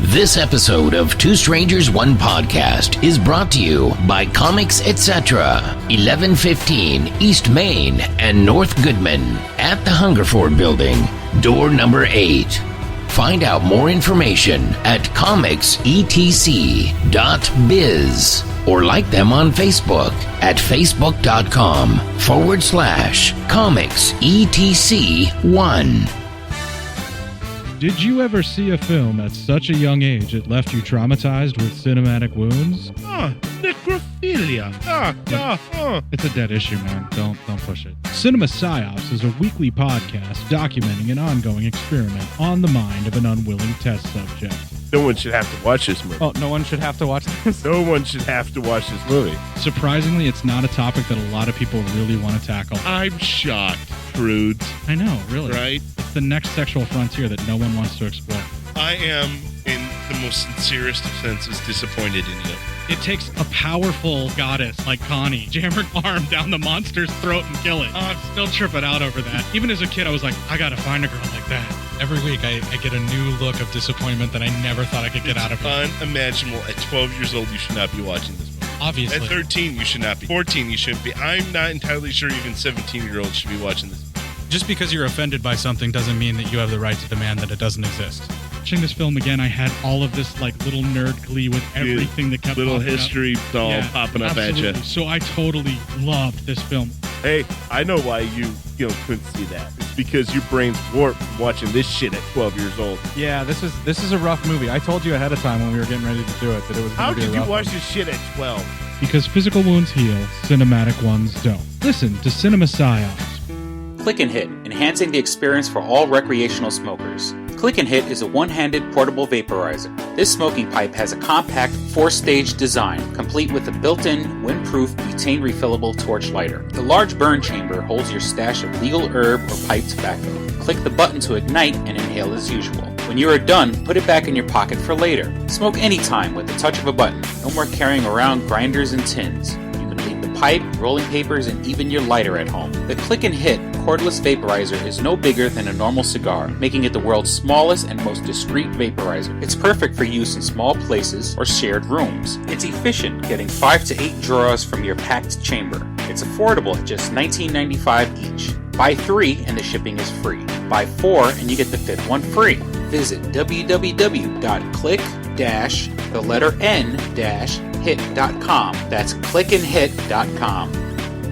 I: This episode of Two Strangers, One Podcast is brought to you by Comics Etc. 1115 East Main and North Goodman at the Hungerford Building, door number 8. Find out more information at comicsetc.biz or like them on Facebook at facebook.com/comicsetc1.
J: Did you ever see a film at such a young age it left you traumatized with cinematic wounds? Necrophilia. It's a dead issue, man. Don't push it. Cinema Psyops is a weekly podcast documenting an ongoing experiment on the mind of an unwilling test subject.
K: No one should have to watch this movie.
J: Oh, no one should have to watch this?
K: No one should have to watch this movie.
J: Surprisingly, it's not a topic that a lot of people really want to tackle.
K: I'm shocked, prudes.
J: I know, really.
K: Right?
J: It's the next sexual frontier that no one wants to explore.
K: I am, in the most sincerest of senses, disappointed in you.
J: It takes a powerful goddess like Connie, jam her arm down the monster's throat and kill it. Oh, I'm still tripping out over that. Even as a kid, I was like, I gotta find a girl like that. Every week, I get a new look of disappointment that I never thought I could get out of her.
K: Unimaginable. At 12 years old, you should not be watching this movie.
J: Obviously.
K: At 13, you should not be. 14, you shouldn't be. I'm not entirely sure even 17-year-olds should be watching this movie.
J: Just because you're offended by something doesn't mean that you have the right to demand that it doesn't exist. Watching this film again, I had all of this like little nerd glee with everything that kept
K: little
J: popping
K: history
J: up.
K: all popping up
J: absolutely.
K: at you.
J: So I totally loved this film.
K: Hey, I know why you couldn't see that. It's because your brain's warped from watching this shit at 12 years old.
J: Yeah, this is a rough movie. I told you ahead of time when we were getting ready to do it that it was going to be a rough one.
K: How did you watch this shit at 12?
J: Because physical wounds heal, cinematic ones don't. Listen to Cinema Psyops.
L: Click and Hit, enhancing the experience for all recreational smokers. Click and Hit is a one-handed portable vaporizer. This smoking pipe has a compact 4-stage design, complete with a built-in, windproof, butane refillable torch lighter. The large burn chamber holds your stash of legal herb or pipe tobacco. Click the button to ignite and inhale as usual. When you are done, put it back in your pocket for later. Smoke anytime with the touch of a button. No more carrying around grinders and tins. You can leave the pipe, rolling papers, and even your lighter at home. The Click and Hit cordless vaporizer is no bigger than a normal cigar, making it the world's smallest and most discreet vaporizer. It's perfect for use in small places or shared rooms. It's efficient, getting 5 to 8 draws from your packed chamber. It's affordable at just $19.95 each. Buy 3 and the shipping is free. Buy 4 and you get the 5th one free. Visit www.click-hit.com. That's clickandhit.com.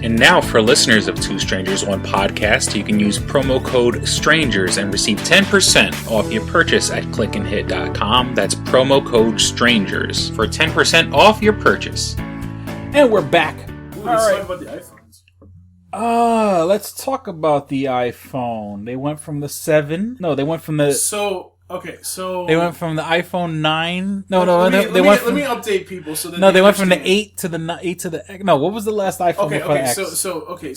L: And now, for listeners of Two Strangers, One Podcast, you can use promo code STRANGERS and receive 10% off your purchase at clickandhit.com. That's promo code STRANGERS for 10% off your purchase.
G: And we're back.
H: Ooh, let's talk about the iPhones.
G: Let's talk about the iPhone. They went from the 7. No, they went from the... They went from the iPhone 9. Let me
H: update people so that
G: they went from the 8 to the 8 to the... No, what was the last iPhone before the X?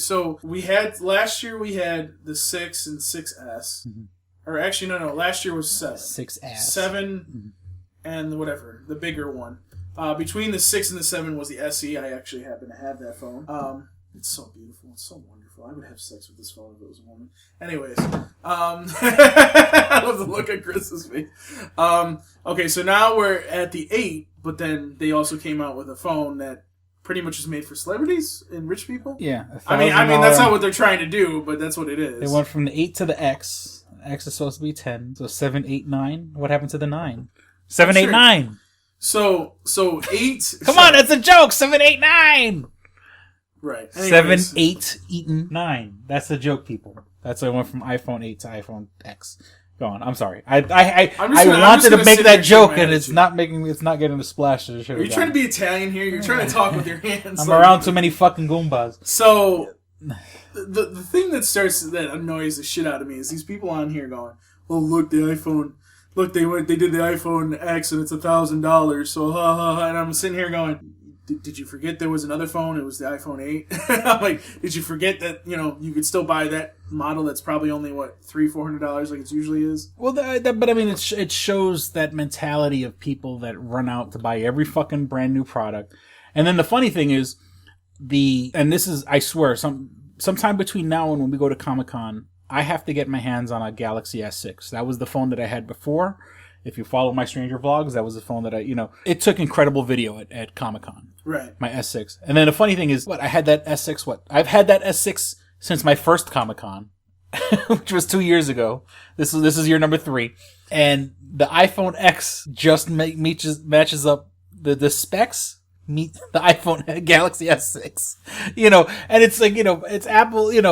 H: So we had... Last year we had the 6 and 6S. Mm-hmm. Or actually, no. Last year was 7.
G: 6S.
H: 7 and whatever. The bigger one. Between the 6 and the 7 was the SE. I actually happen to have that phone. It's so beautiful. It's so wonderful. I would have sex with this phone if it was a woman. Anyways. I love the look at Chris's face. Okay, so now we're at the 8, but then they also came out with a phone that pretty much is made for celebrities and rich people.
G: Yeah.
H: I mean that's not what they're trying to do, but that's what it is.
G: They went from the 8 to the X. X is supposed to be 10. So 7, 8, 9. What happened to the 9? 7, 8, 9.
H: So 8.
G: Come on, that's a joke. 7, 8, 9.
H: Right.
G: Anyways. 7, 8, eaten 9. That's the joke, people. That's why I went from iPhone 8 to iPhone X. Go on. I'm sorry. I wanted to make that joke, and it's not getting the splash that it should have.
H: Are you trying to be Italian here? You're trying to talk with your hands.
G: I'm around too many fucking Goombas.
H: So the thing that annoys the shit out of me is these people on here going, "Oh, look, the iPhone. Look, they did the iPhone X, and it's $1,000. So ha ha ha." And I'm sitting here going, Did you forget there was another phone? It was the iPhone 8. I'm like, did you forget that you could still buy that model that's probably only $300-$400 like it usually is?
G: Well, but I mean, it shows that mentality of people that run out to buy every fucking brand new product. And then the funny thing is, and this is, I swear, some sometime between now and when we go to Comic-Con, I have to get my hands on a Galaxy S6. That was the phone that I had before. If you follow my Stranger Vlogs, that was the phone that it took incredible video at Comic-Con.
H: Right.
G: My S6. And then the funny thing is, I had that S6, I've had that S6 since my first Comic-Con, which was 2 years ago. This is year number 3. And the iPhone X just matches up the specs meet the iPhone Galaxy S6. And it's like, it's Apple, and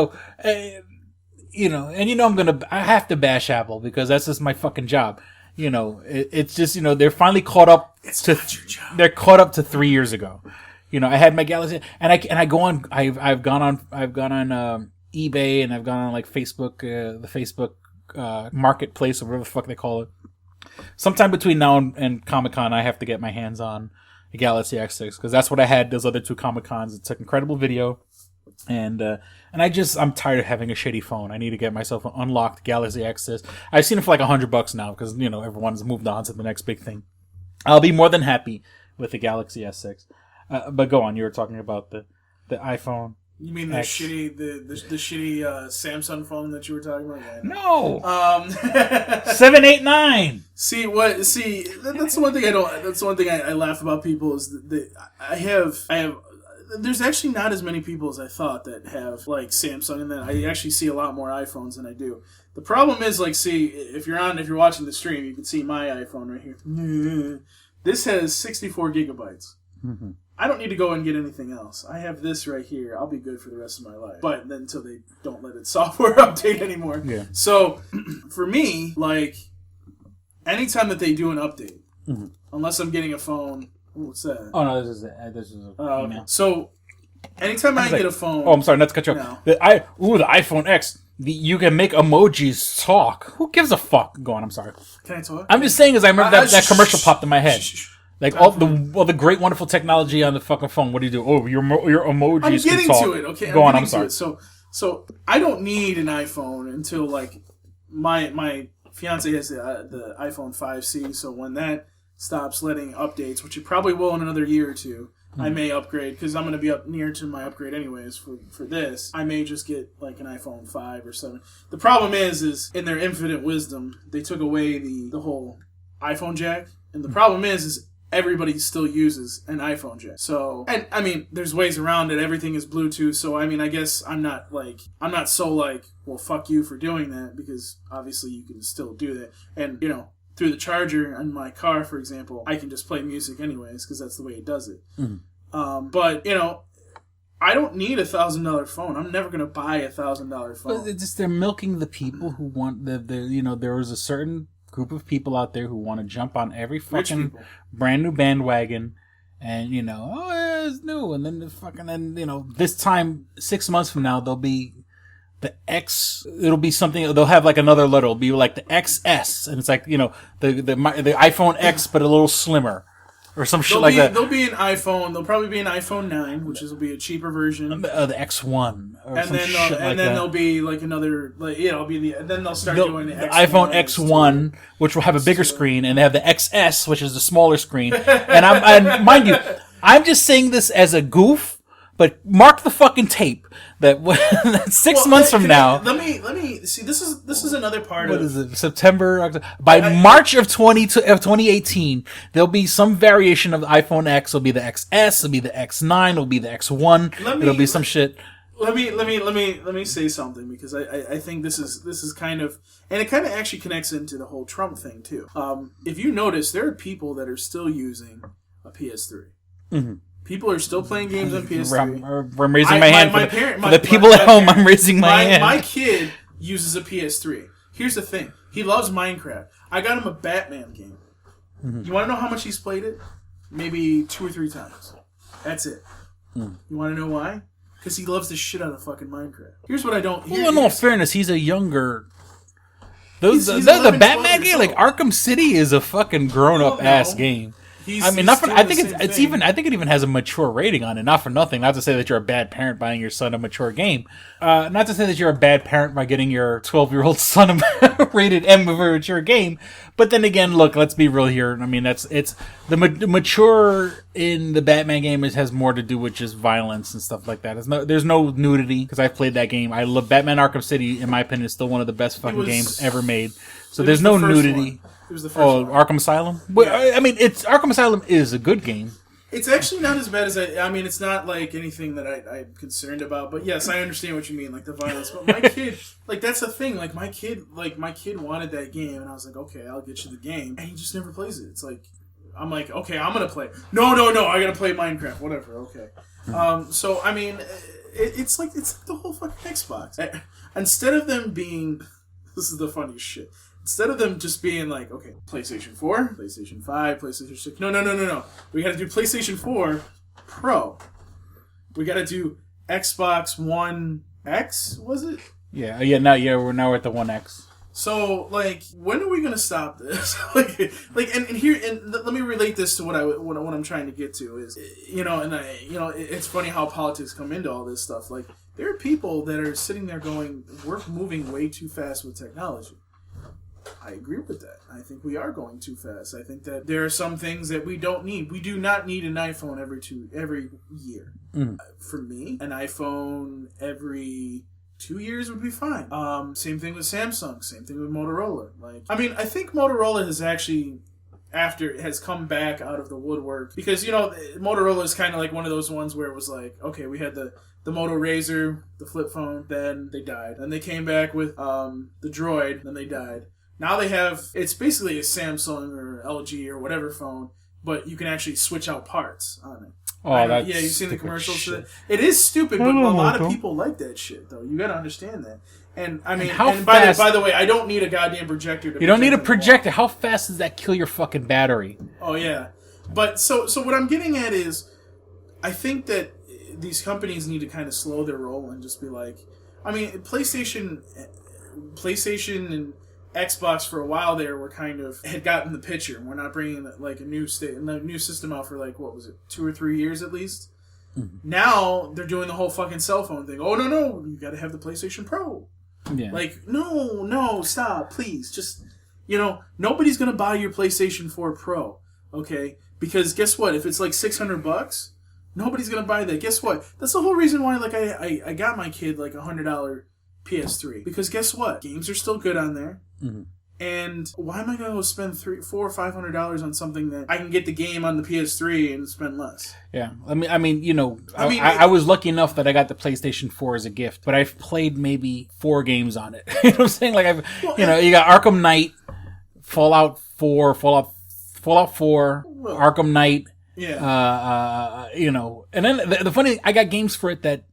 G: I have to bash Apple because that's just my fucking job. It's just, they're finally caught up they're caught up to 3 years ago. I had my Galaxy and I go on, I've gone on eBay and I've gone on like Facebook, the Facebook, marketplace or whatever the fuck they call it. Sometime between now and Comic-Con, I have to get my hands on the Galaxy S6 because that's what I had those other 2 Comic-Cons. It took incredible video. And I'm tired of having a shitty phone. I need to get myself an unlocked Galaxy S6. I've seen it for like $100 now because, everyone's moved on to the next big thing. I'll be more than happy with the Galaxy S6. But go on, you were talking about the iPhone.
H: You mean the shitty Samsung phone that you were talking about? Yeah,
G: no. 789.
H: See, that's the one thing that's the one thing I laugh about people is that I have there's actually not as many people as I thought that have like Samsung, and then I actually see a lot more iPhones than I do. The problem is, like, see, if you're watching the stream, you can see my iPhone right here. This has 64 gigabytes. Mm-hmm. I don't need to go and get anything else. I have this right here. I'll be good for the rest of my life. But then until they don't let its software update anymore. Yeah. So, for me, like, anytime that they do an update, unless I'm getting a phone. What's that?
G: Oh, no, this is a email.
H: So, anytime I get a phone...
G: Oh, I'm sorry, not to cut you off. The iPhone X, you can make emojis talk. Who gives a fuck? Go on, I'm sorry.
H: Can I talk?
G: I'm just saying, as I remember that commercial popped in my head. Like, all the great, wonderful technology on the fucking phone. What do you do? Oh, your emojis
H: I'm getting
G: can talk.
H: to it, okay?
G: Go on, I'm sorry.
H: So, I don't need an iPhone until, like, my fiance has the iPhone 5C, so when that stops letting updates, which it probably will in another year or two, I may upgrade, because I'm going to be up near to my upgrade anyways for this. I may just get like an iPhone 5 or 7. The problem is in their infinite wisdom, they took away the whole iPhone jack. And the problem is everybody still uses an iPhone jack. So, and I mean, there's ways around it. Everything is Bluetooth. So, I mean, I guess I'm not so like, well, fuck you for doing that, because obviously you can still do that. And, through the charger on my car, for example, I can just play music anyways, because that's the way it does it. Mm-hmm. But, I don't need $1,000 phone. I'm never going to buy $1,000 phone.
G: But they're milking the people who want there was a certain group of people out there who want to jump on every fucking brand new bandwagon and, it's new. And then this time, 6 months from now, there'll be the X, it'll be something, they'll have like another letter, it'll be like the XS, and it's like, the iPhone X, but a little slimmer, or some shit like that.
H: There'll be an iPhone, there'll probably be an iPhone 9, which will be a cheaper version.
G: The X1, or
H: and
G: some
H: then
G: shit like that.
H: And then there'll be like another, it'll be then they'll start doing the
G: iPhone X1, which will have a bigger screen, and they have the XS, which is the smaller screen. And mind you, I'm just saying this as a goof, but mark the fucking tape that 6 months from now.
H: Let me see. This is another part
G: of. What is it? September, October, by March of 2018, there'll be some variation of the iPhone X. It'll be the XS. It'll be the X9. It'll be the X1. It'll be some shit.
H: Let me say something, because I think this is kind of, and it kind of actually connects into the whole Trump thing too. If you notice, there are people that are still using a PS3. Mm-hmm. People are still playing games on PS3.
G: I'm raising my hand for the people at home. I'm raising my hand.
H: My kid uses a PS3. Here's the thing. He loves Minecraft. I got him a Batman game. Mm-hmm. You want to know how much he's played it? Maybe 2 or 3 times. That's it. Mm. You want to know why? Because he loves the shit out of fucking Minecraft. Here's what I don't...
G: in all fairness, he's a younger... the Batman game, like Arkham City, is a fucking grown-up ass game.
H: He's,
G: I mean,
H: he's
G: I
H: doing
G: think
H: the
G: it's
H: same
G: even.
H: thing.
G: I think it even has a mature rating on it. Not for nothing. Not to say that you're a bad parent buying your son a mature game. Not to say that you're a bad parent by getting your 12-year-old son a rated M of a mature game. But then again, look, let's be real here. I mean, it's the mature in the Batman game has more to do with just violence and stuff like that. There's no nudity because I've played that game. I love Batman Arkham City. In my opinion, is still one of the best fucking games ever made. So there's no nudity.
H: It was the first one.
G: Arkham Asylum? But, I mean, Arkham Asylum is a good game.
H: It's actually not as bad as I mean, it's not like anything that I'm concerned about. But yes, I understand what you mean, like the violence. But my kid, like that's the thing. Like my kid wanted that game, and I was like, okay, I'll get you the game, and he just never plays it. It's like, I'm like, okay, I'm gonna play. No, I gotta play Minecraft. Whatever. Okay. So I mean, it's like the whole fucking Xbox. Instead of them being, this is the funniest shit. Instead of them just being like, okay, PlayStation 4, PlayStation 5, PlayStation 6. No. We got to do PlayStation 4 Pro. We got to do Xbox One X, was it?
G: Yeah. We're at the One X.
H: So, like, when are we gonna stop this? and let me relate this to what I'm trying to get to is, it's funny how politics come into all this stuff. Like, there are people that are sitting there going, we're moving way too fast with technology. I agree with that. I think we are going too fast. I think that there are some things that we don't need. We do not need an iPhone every year. Mm. For me, an iPhone every 2 years would be fine. Same thing with Samsung. Same thing with Motorola. I think Motorola has come back out of the woodwork because Motorola is kind of like one of those ones where it was like, okay, we had the Moto Razr, the flip phone, then they died. Then they came back with the Droid, then they died. Now they have, it's basically a Samsung or LG or whatever phone, but you can actually switch out parts on it.
G: Oh, that's
H: yeah, you've seen the commercials. It is stupid, but a lot of people like that shit, though. You got to understand that. And I mean, by the way, I don't need a goddamn projector.
G: You don't need a projector. How fast does that kill your fucking battery?
H: Oh yeah, but so what I'm getting at is, I think that these companies need to kind of slow their roll and just be like, I mean, PlayStation and Xbox for a while there had gotten the picture. We're not bringing like a new system out for like, what was it, 2 or 3 years at least. Mm-hmm. Now they're doing the whole fucking cell phone thing. Oh no, you got to have the PlayStation Pro. Yeah. Like no, stop, please. Just nobody's gonna buy your PlayStation 4 Pro, okay? Because guess what? If it's like $600, nobody's gonna buy that. Guess what? That's the whole reason why like I got my kid like $100 PS3, because guess what? Games are still good on there. Mm-hmm. And why am I going to spend $400 or $500 on something that I can get the game on the PS3 and spend less?
G: Yeah, I was lucky enough that I got the PlayStation 4 as a gift, but I've played maybe 4 games on it. You know what I'm saying? Like you got Arkham Knight, Fallout 4, Fallout 4, Arkham Knight.
H: Yeah.
G: And then the funny thing, I got games for it that.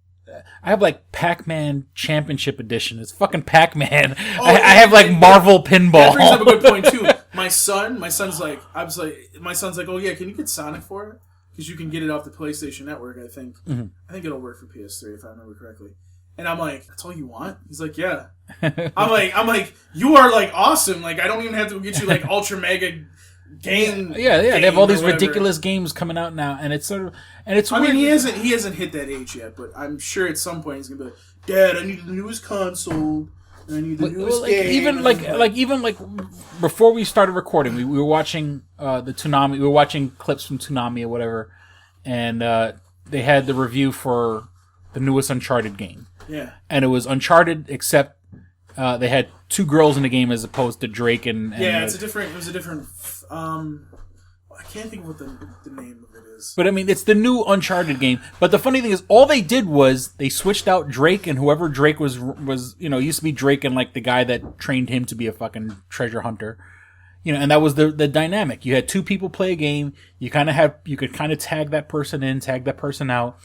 G: I have like Pac-Man Championship Edition. It's fucking Pac-Man. I have like Marvel Pinball.
H: That brings up a good point too. My son's like, oh yeah, can you get Sonic for it? Because you can get it off the PlayStation Network. I think. Mm-hmm. I think it'll work for PS3 if I remember correctly. And I'm like, that's all you want? He's like, yeah. I'm like, you are like awesome. Like I don't even have to get you like ultra mega. Game.
G: Yeah. They have all these ridiculous games coming out now, and it's sort of, and it's.
H: I mean, he hasn't hit that age yet, but I'm sure at some point he's gonna be like, Dad, I need the newest console, and I need the newest game.
G: Even before we started recording, we were watching the Toonami. We were watching clips from Toonami or whatever, and they had the review for the newest Uncharted game.
H: Yeah,
G: and it was Uncharted, except they had 2 girls in the game as opposed to Drake and
H: yeah, it was a different. I can't think of what the name of it is.
G: But I mean, it's the new Uncharted game. But the funny thing is, all they did was they switched out Drake and whoever Drake was used to be Drake and like the guy that trained him to be a fucking treasure hunter. And that was the dynamic. You had 2 people play a game. You could kind of tag that person in, tag that person out.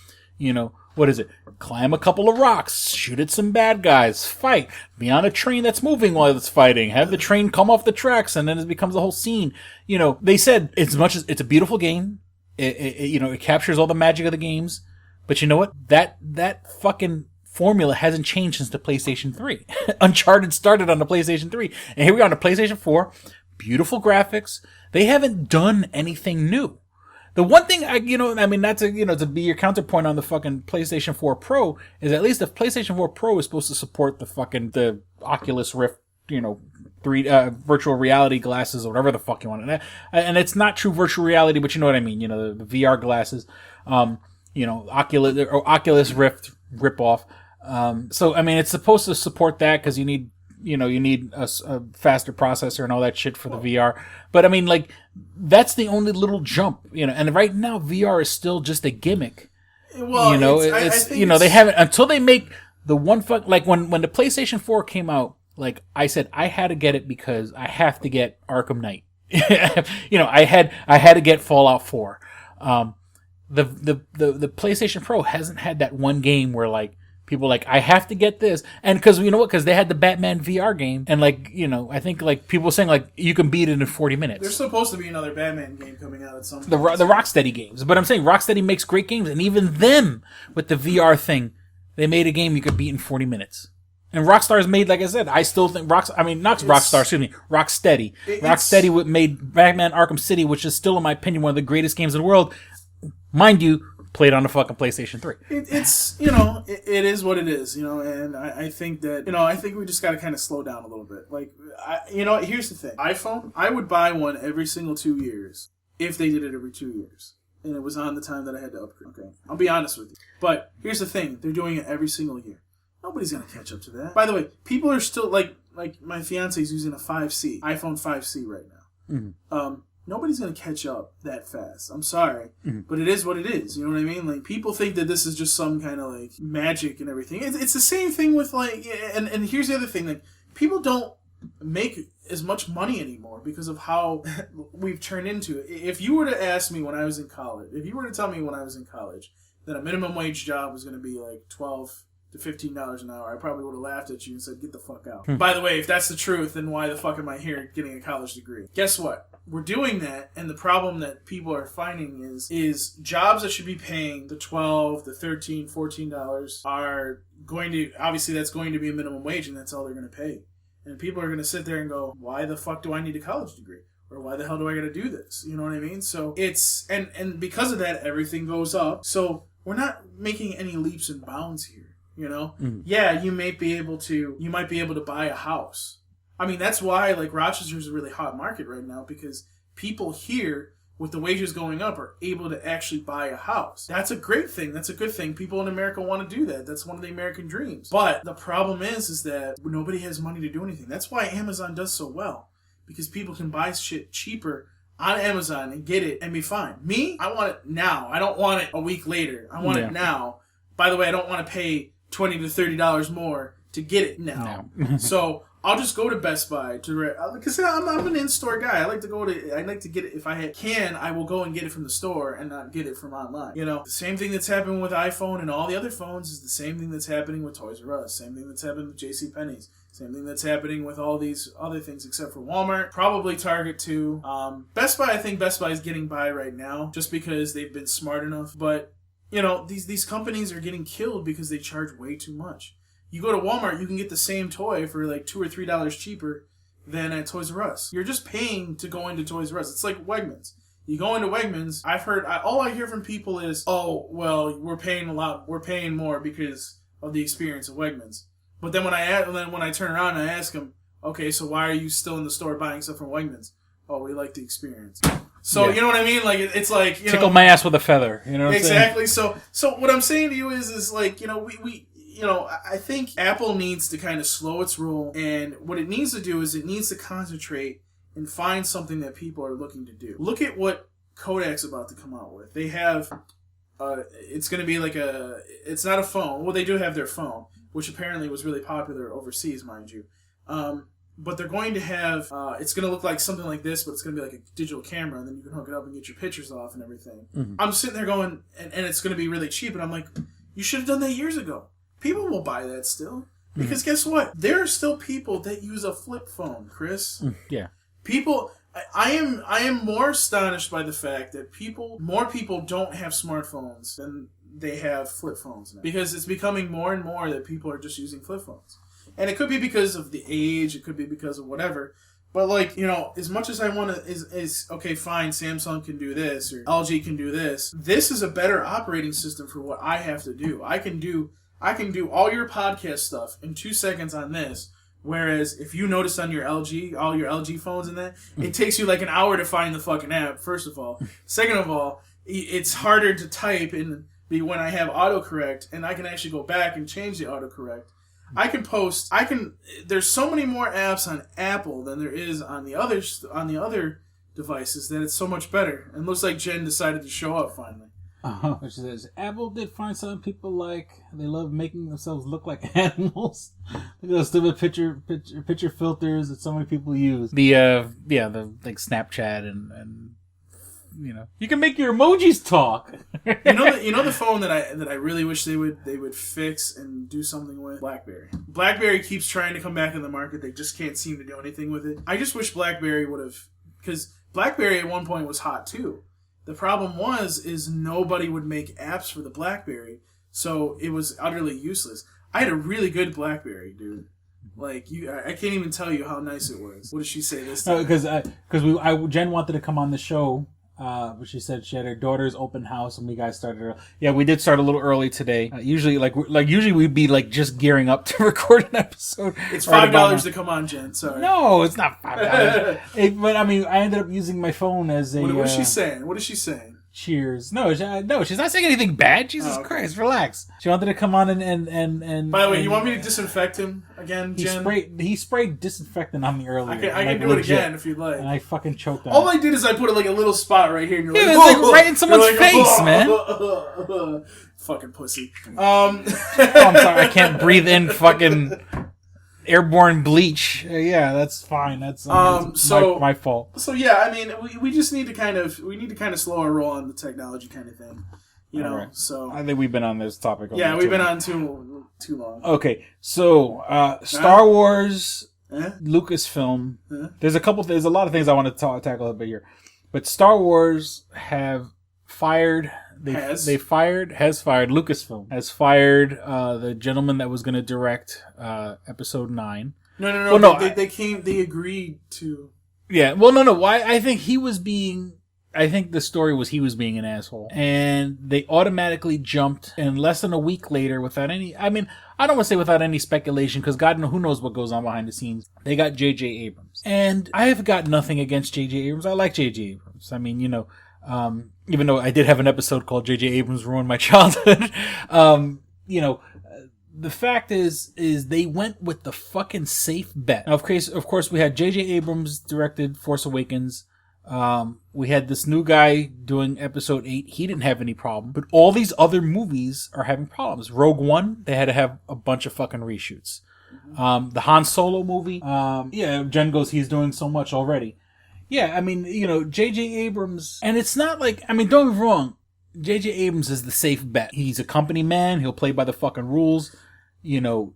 G: What is it? Climb a couple of rocks, shoot at some bad guys, fight, be on a train that's moving while it's fighting, have the train come off the tracks, and then it becomes a whole scene. They said as much as it's a beautiful game, it captures all the magic of the games, but you know what? That fucking formula hasn't changed since the PlayStation 3. Uncharted started on the PlayStation 3, and here we are on the PlayStation 4. Beautiful graphics. They haven't done anything new. The one thing not to be your counterpoint on the fucking PlayStation 4 Pro is at least the PlayStation 4 Pro is supposed to support the Oculus Rift, virtual reality glasses or whatever the fuck you want. And it's not true virtual reality, but you know what I mean. The VR glasses, Oculus Rift ripoff. So I mean, it's supposed to support that because you need a faster processor and all that shit for the VR. But I mean, like, that's the only little jump, and right now VR is still just a gimmick.
H: Well,
G: they haven't, until they make the one like when the PlayStation 4 came out, like I said, I had to get it because I have to get Arkham Knight. I had to get Fallout 4. The PlayStation Pro hasn't had that one game where like people like, I have to get this. And because they had the Batman VR game. And I think like people saying like, you can beat it in 40 minutes.
H: There's supposed to be another Batman game coming out at some point.
G: The Rocksteady games. But I'm saying Rocksteady makes great games. And even them, with the VR thing, they made a game you could beat in 40 minutes. And Rockstar's made, like I said, I still think Rocksteady. Rocksteady made Batman Arkham City, which is still, in my opinion, one of the greatest games in the world. Mind you, played on the fucking PlayStation 3.
H: It is what it is, and I think that, I think we just got to kind of slow down a little bit. Like, here's the thing. iPhone, I would buy one every single 2 years if they did it every 2 years. And it was on the time that I had to upgrade. Okay, I'll be honest with you. But here's the thing. They're doing it every single year. Nobody's going to catch up to that. By the way, people are still, like my fiance's using a 5C, iPhone 5C right now. Mm-hmm. Nobody's going to catch up that fast. I'm sorry. Mm-hmm. But it is what it is. You know what I mean? Like, people think that this is just some kind of, like, magic and everything. It's the same thing with, like, and here's the other thing. Like, people don't make as much money anymore because of how we've turned into it. If you were to ask me when I was in college, if you were to tell me when I was in college that a minimum wage job was going to be, like, $12 to $15 an hour, I probably would have laughed at you and said, get the fuck out. By the way, if that's the truth, then why the fuck am I here getting a college degree? Guess what? We're doing that, and the problem that people are finding is jobs that should be paying the $12, the $13, $14 are going to, obviously that's going to be a minimum wage, and that's all they're going to pay. And people are going to sit there and go, why the fuck do I need a college degree? Or why the hell do I got to do this? You know what I mean? So it's, and because of that, everything goes up. So we're not making any leaps and bounds here. Yeah, you might be able to buy a house. I mean, that's why, like, Rochester's a really hot market right now, because people here, with the wages going up, are able to actually buy a house. That's a great thing. That's a good thing. People in America want to do that. That's one of the American dreams. But the problem is that nobody has money to do anything. That's why Amazon does so well, because people can buy shit cheaper on Amazon and get it and be fine. Me, I want it now. I don't want it a week later. I want it now. By the way, I don't want to pay $20 to $30 more to get it now. So I'll just go to Best Buy because I'm an in-store guy. I like to get it. If I can, I will go and get it from the store and not get it from online. The same thing that's happening with iPhone and all the other phones is the same thing that's happening with Toys R Us. Same thing that's happening with JCPenney's. Same thing that's happening with all these other things except for Walmart. Probably Target too. Best Buy, I think Best Buy is getting by right now just because they've been smart enough. But these companies are getting killed because they charge way too much. You go to Walmart, you can get the same toy for like $2 or $3 cheaper than at Toys R Us. You're just paying to go into Toys R Us. It's like Wegmans. You go into Wegmans, all I hear from people is, oh, well, we're paying more because of the experience of Wegmans. But then when I turn around and I ask them, okay, so why are you still in the store buying stuff from Wegmans? Oh, we like the experience. So, You know what I mean? Like, it's like,
G: tickle my ass with a feather. You know what
H: exactly.
G: I'm saying?
H: So what I'm saying to you is like, I think Apple needs to kind of slow its roll, and what it needs to do is it needs to concentrate and find something that people are looking to do. Look at what Kodak's about to come out with. They have, it's going to be like it's not a phone. Well, they do have their phone, which apparently was really popular overseas, mind you. But they're going to have, it's going to look like something like this, but it's going to be like a digital camera, and then you can hook it up and get your pictures off and everything. Mm-hmm. I'm sitting there going, and it's going to be really cheap, and I'm like, you should have done that years ago. People will buy that still. Because guess what? There are still people that use a flip phone, Chris.
G: Yeah.
H: People, I am more astonished by the fact that more people don't have smartphones than they have flip phones now. Because it's becoming more and more that people are just using flip phones. And it could be because of the age, it could be because of whatever. But like, you know, as much as I want to, is okay, fine, Samsung can do this or LG can do this. This is a better operating system for what I have to do. I can do all your podcast stuff in 2 seconds on this. Whereas if you notice on your LG, all your LG phones and that, it takes you like an hour to find the fucking app, first of all. Second of all, it's harder to type when I have autocorrect, and I can actually go back and change the autocorrect. There's so many more apps on Apple than there is on the other devices that it's so much better. And it looks like Jen decided to show up finally.
G: Which says, Apple did find some people they love making themselves look like animals. Look at those stupid picture filters that so many people use. The like Snapchat and you know, you can make your emojis talk.
H: you know the phone that I really wish they would fix and do something with? BlackBerry. BlackBerry keeps trying to come back in the market. They just can't seem to do anything with it. I just wish BlackBerry would have, because BlackBerry at one point was hot too. The problem is nobody would make apps for the BlackBerry, so it was utterly useless. I had a really good BlackBerry, dude. Like I can't even tell you how nice it was. What did she say this time?
G: Because Jen wanted to come on the show. But she said she had her daughter's open house, and we guys started early. Yeah, we did start a little early today. Usually we'd be like just gearing up to record an episode.
H: It's $5 to come on, Jen. Sorry.
G: No, it's not $5. But I mean, I ended up using my phone as a.
H: What is she saying? What is she saying?
G: Cheers. No, she's not saying anything bad. Jesus Christ, relax. She wanted to come on and.
H: By the way, you want me to disinfect him again, Jen?
G: He sprayed disinfectant on me earlier.
H: I can do it again if you'd like.
G: And I fucking choked on it.
H: All I did is I put like a little spot right here, and you're
G: it was like right in someone's face, man.
H: Fucking pussy.
G: I'm sorry, I can't breathe in fucking airborne bleach. Yeah, that's fine. That's my fault.
H: So yeah, I mean, we just need to kind of slow our roll on the technology kind of thing, you know. Right. So
G: I think we've been on this topic.
H: Yeah, we've been on too long.
G: Okay, so Star Wars, Lucasfilm. There's a lot of things I want to tackle a bit here, but Star Wars have fired. Lucasfilm has fired the gentleman that was going to direct episode 9.
H: No. Well, they agreed to.
G: Yeah. Well, no. Why? I think the story was he was being an asshole, and they automatically jumped. And less than a week later, without any, I mean, I don't want to say without any speculation, because who knows what goes on behind the scenes. They got J.J. Abrams, and I have got nothing against J.J. Abrams. I like J.J. Abrams. I mean, you know. Even though I did have an episode called J.J. Abrams Ruined My Childhood, you know, the fact is they went with the fucking safe bet. Now, of course, we had J.J. Abrams directed Force Awakens. We had this new guy doing episode 8. He didn't have any problem, but all these other movies are having problems. Rogue One, they had to have a bunch of fucking reshoots. The Han Solo movie, Jen goes, he's doing so much already. Yeah, I mean, you know, J.J. Abrams, and it's not like, I mean, don't get me wrong, J.J. Abrams is the safe bet. He's a company man, he'll play by the fucking rules, you know.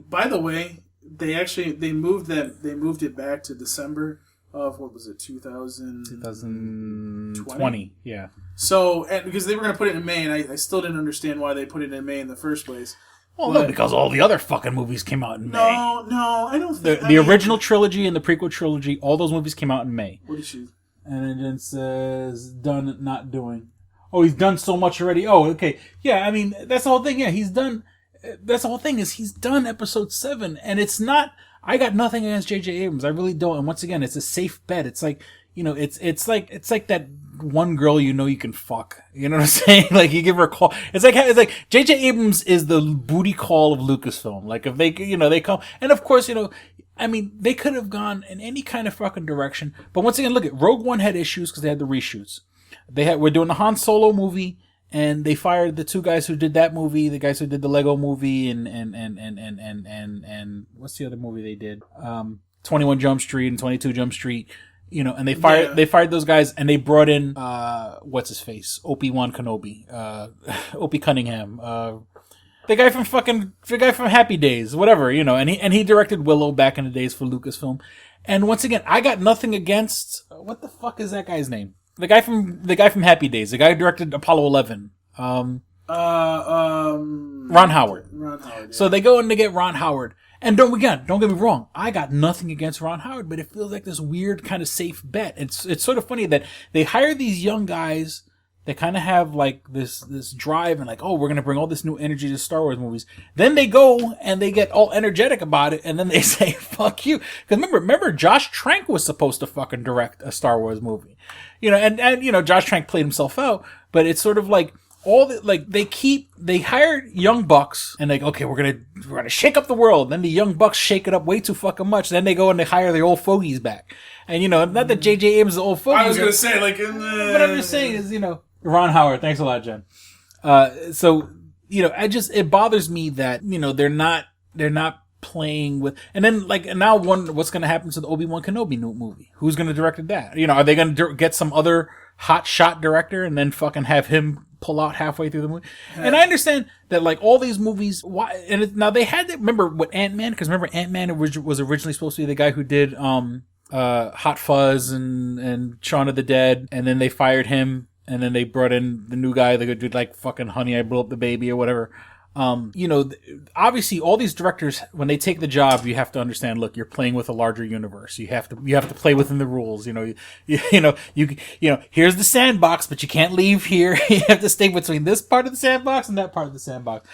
H: By the way, they moved it back to December of, what was it,
G: 2020, yeah.
H: So, because they were going to put it in May, and I still didn't understand why they put it in May in the first place.
G: Well, no, because all the other fucking movies came out in May.
H: No, I don't think...
G: The original trilogy and the prequel trilogy, all those movies came out in May.
H: What did she...
G: And then it says, done, not doing. Oh, he's done so much already. Oh, okay. Yeah, I mean, that's the whole thing. Yeah, he's done... That's the whole thing, is he's done episode 7, and it's not... I got nothing against J.J. Abrams. I really don't. And once again, it's a safe bet. It's like, you know, it's like that one girl you know you can fuck. You know what I'm saying? Like, you give her a call. It's like J.J. Abrams is the booty call of Lucasfilm. Like, if they, you know, they come, and of course, you know, I mean, they could have gone in any kind of fucking direction. But once again, look at Rogue One had issues because they had the reshoots. We're doing the Han Solo movie, and they fired the 2 guys who did that movie, the guys who did the Lego movie, and what's the other movie they did? 21 Jump Street and 22 Jump Street. You know, and they fired those guys, and they brought in what's his face, Obi-Wan Kenobi, Opie Cunningham, the guy from Happy Days, whatever, you know, and he directed Willow back in the days for Lucasfilm. And once again, I got nothing against, what the fuck is that guy's name? The guy from Happy Days, the guy who directed Apollo 11. Ron Howard.
H: Ron Howard. Yeah.
G: So they go in to get Ron Howard. And don't get me wrong, I got nothing against Ron Howard, but it feels like this weird kind of safe bet. It's sort of funny that they hire these young guys that kind of have like this drive and like, oh, we're gonna bring all this new energy to Star Wars movies. Then they go and they get all energetic about it, and then they say, "Fuck you." Because remember, Josh Trank was supposed to fucking direct a Star Wars movie, and Josh Trank played himself out. But it's sort of like they hire young bucks and like, okay, we're gonna shake up the world. Then the young bucks shake it up way too fucking much. Then they go and they hire the old fogies back. And not that J.J. Abrams is the old fogies.
H: I was gonna say
G: what I'm just saying is, Ron Howard. Thanks a lot, Jen. It bothers me that they're not playing with, and then now what's going to happen to the Obi-Wan Kenobi new movie? Who's going to direct that? Are they going to get some other hot shot director and then fucking have him pull out halfway through the movie? Yeah. And I understand that all these movies, now they had to remember what Ant-Man, because remember Ant-Man was originally supposed to be the guy who did Hot Fuzz and Shaun of the Dead, and then they fired him. And then they brought in the new guy that could do fucking Honey, I Blew Up the Baby or whatever. Obviously all these directors, when they take the job, you have to understand, look, you're playing with a larger universe. You have to play within the rules. Here's the sandbox, but you can't leave here. You have to stay between this part of the sandbox and that part of the sandbox.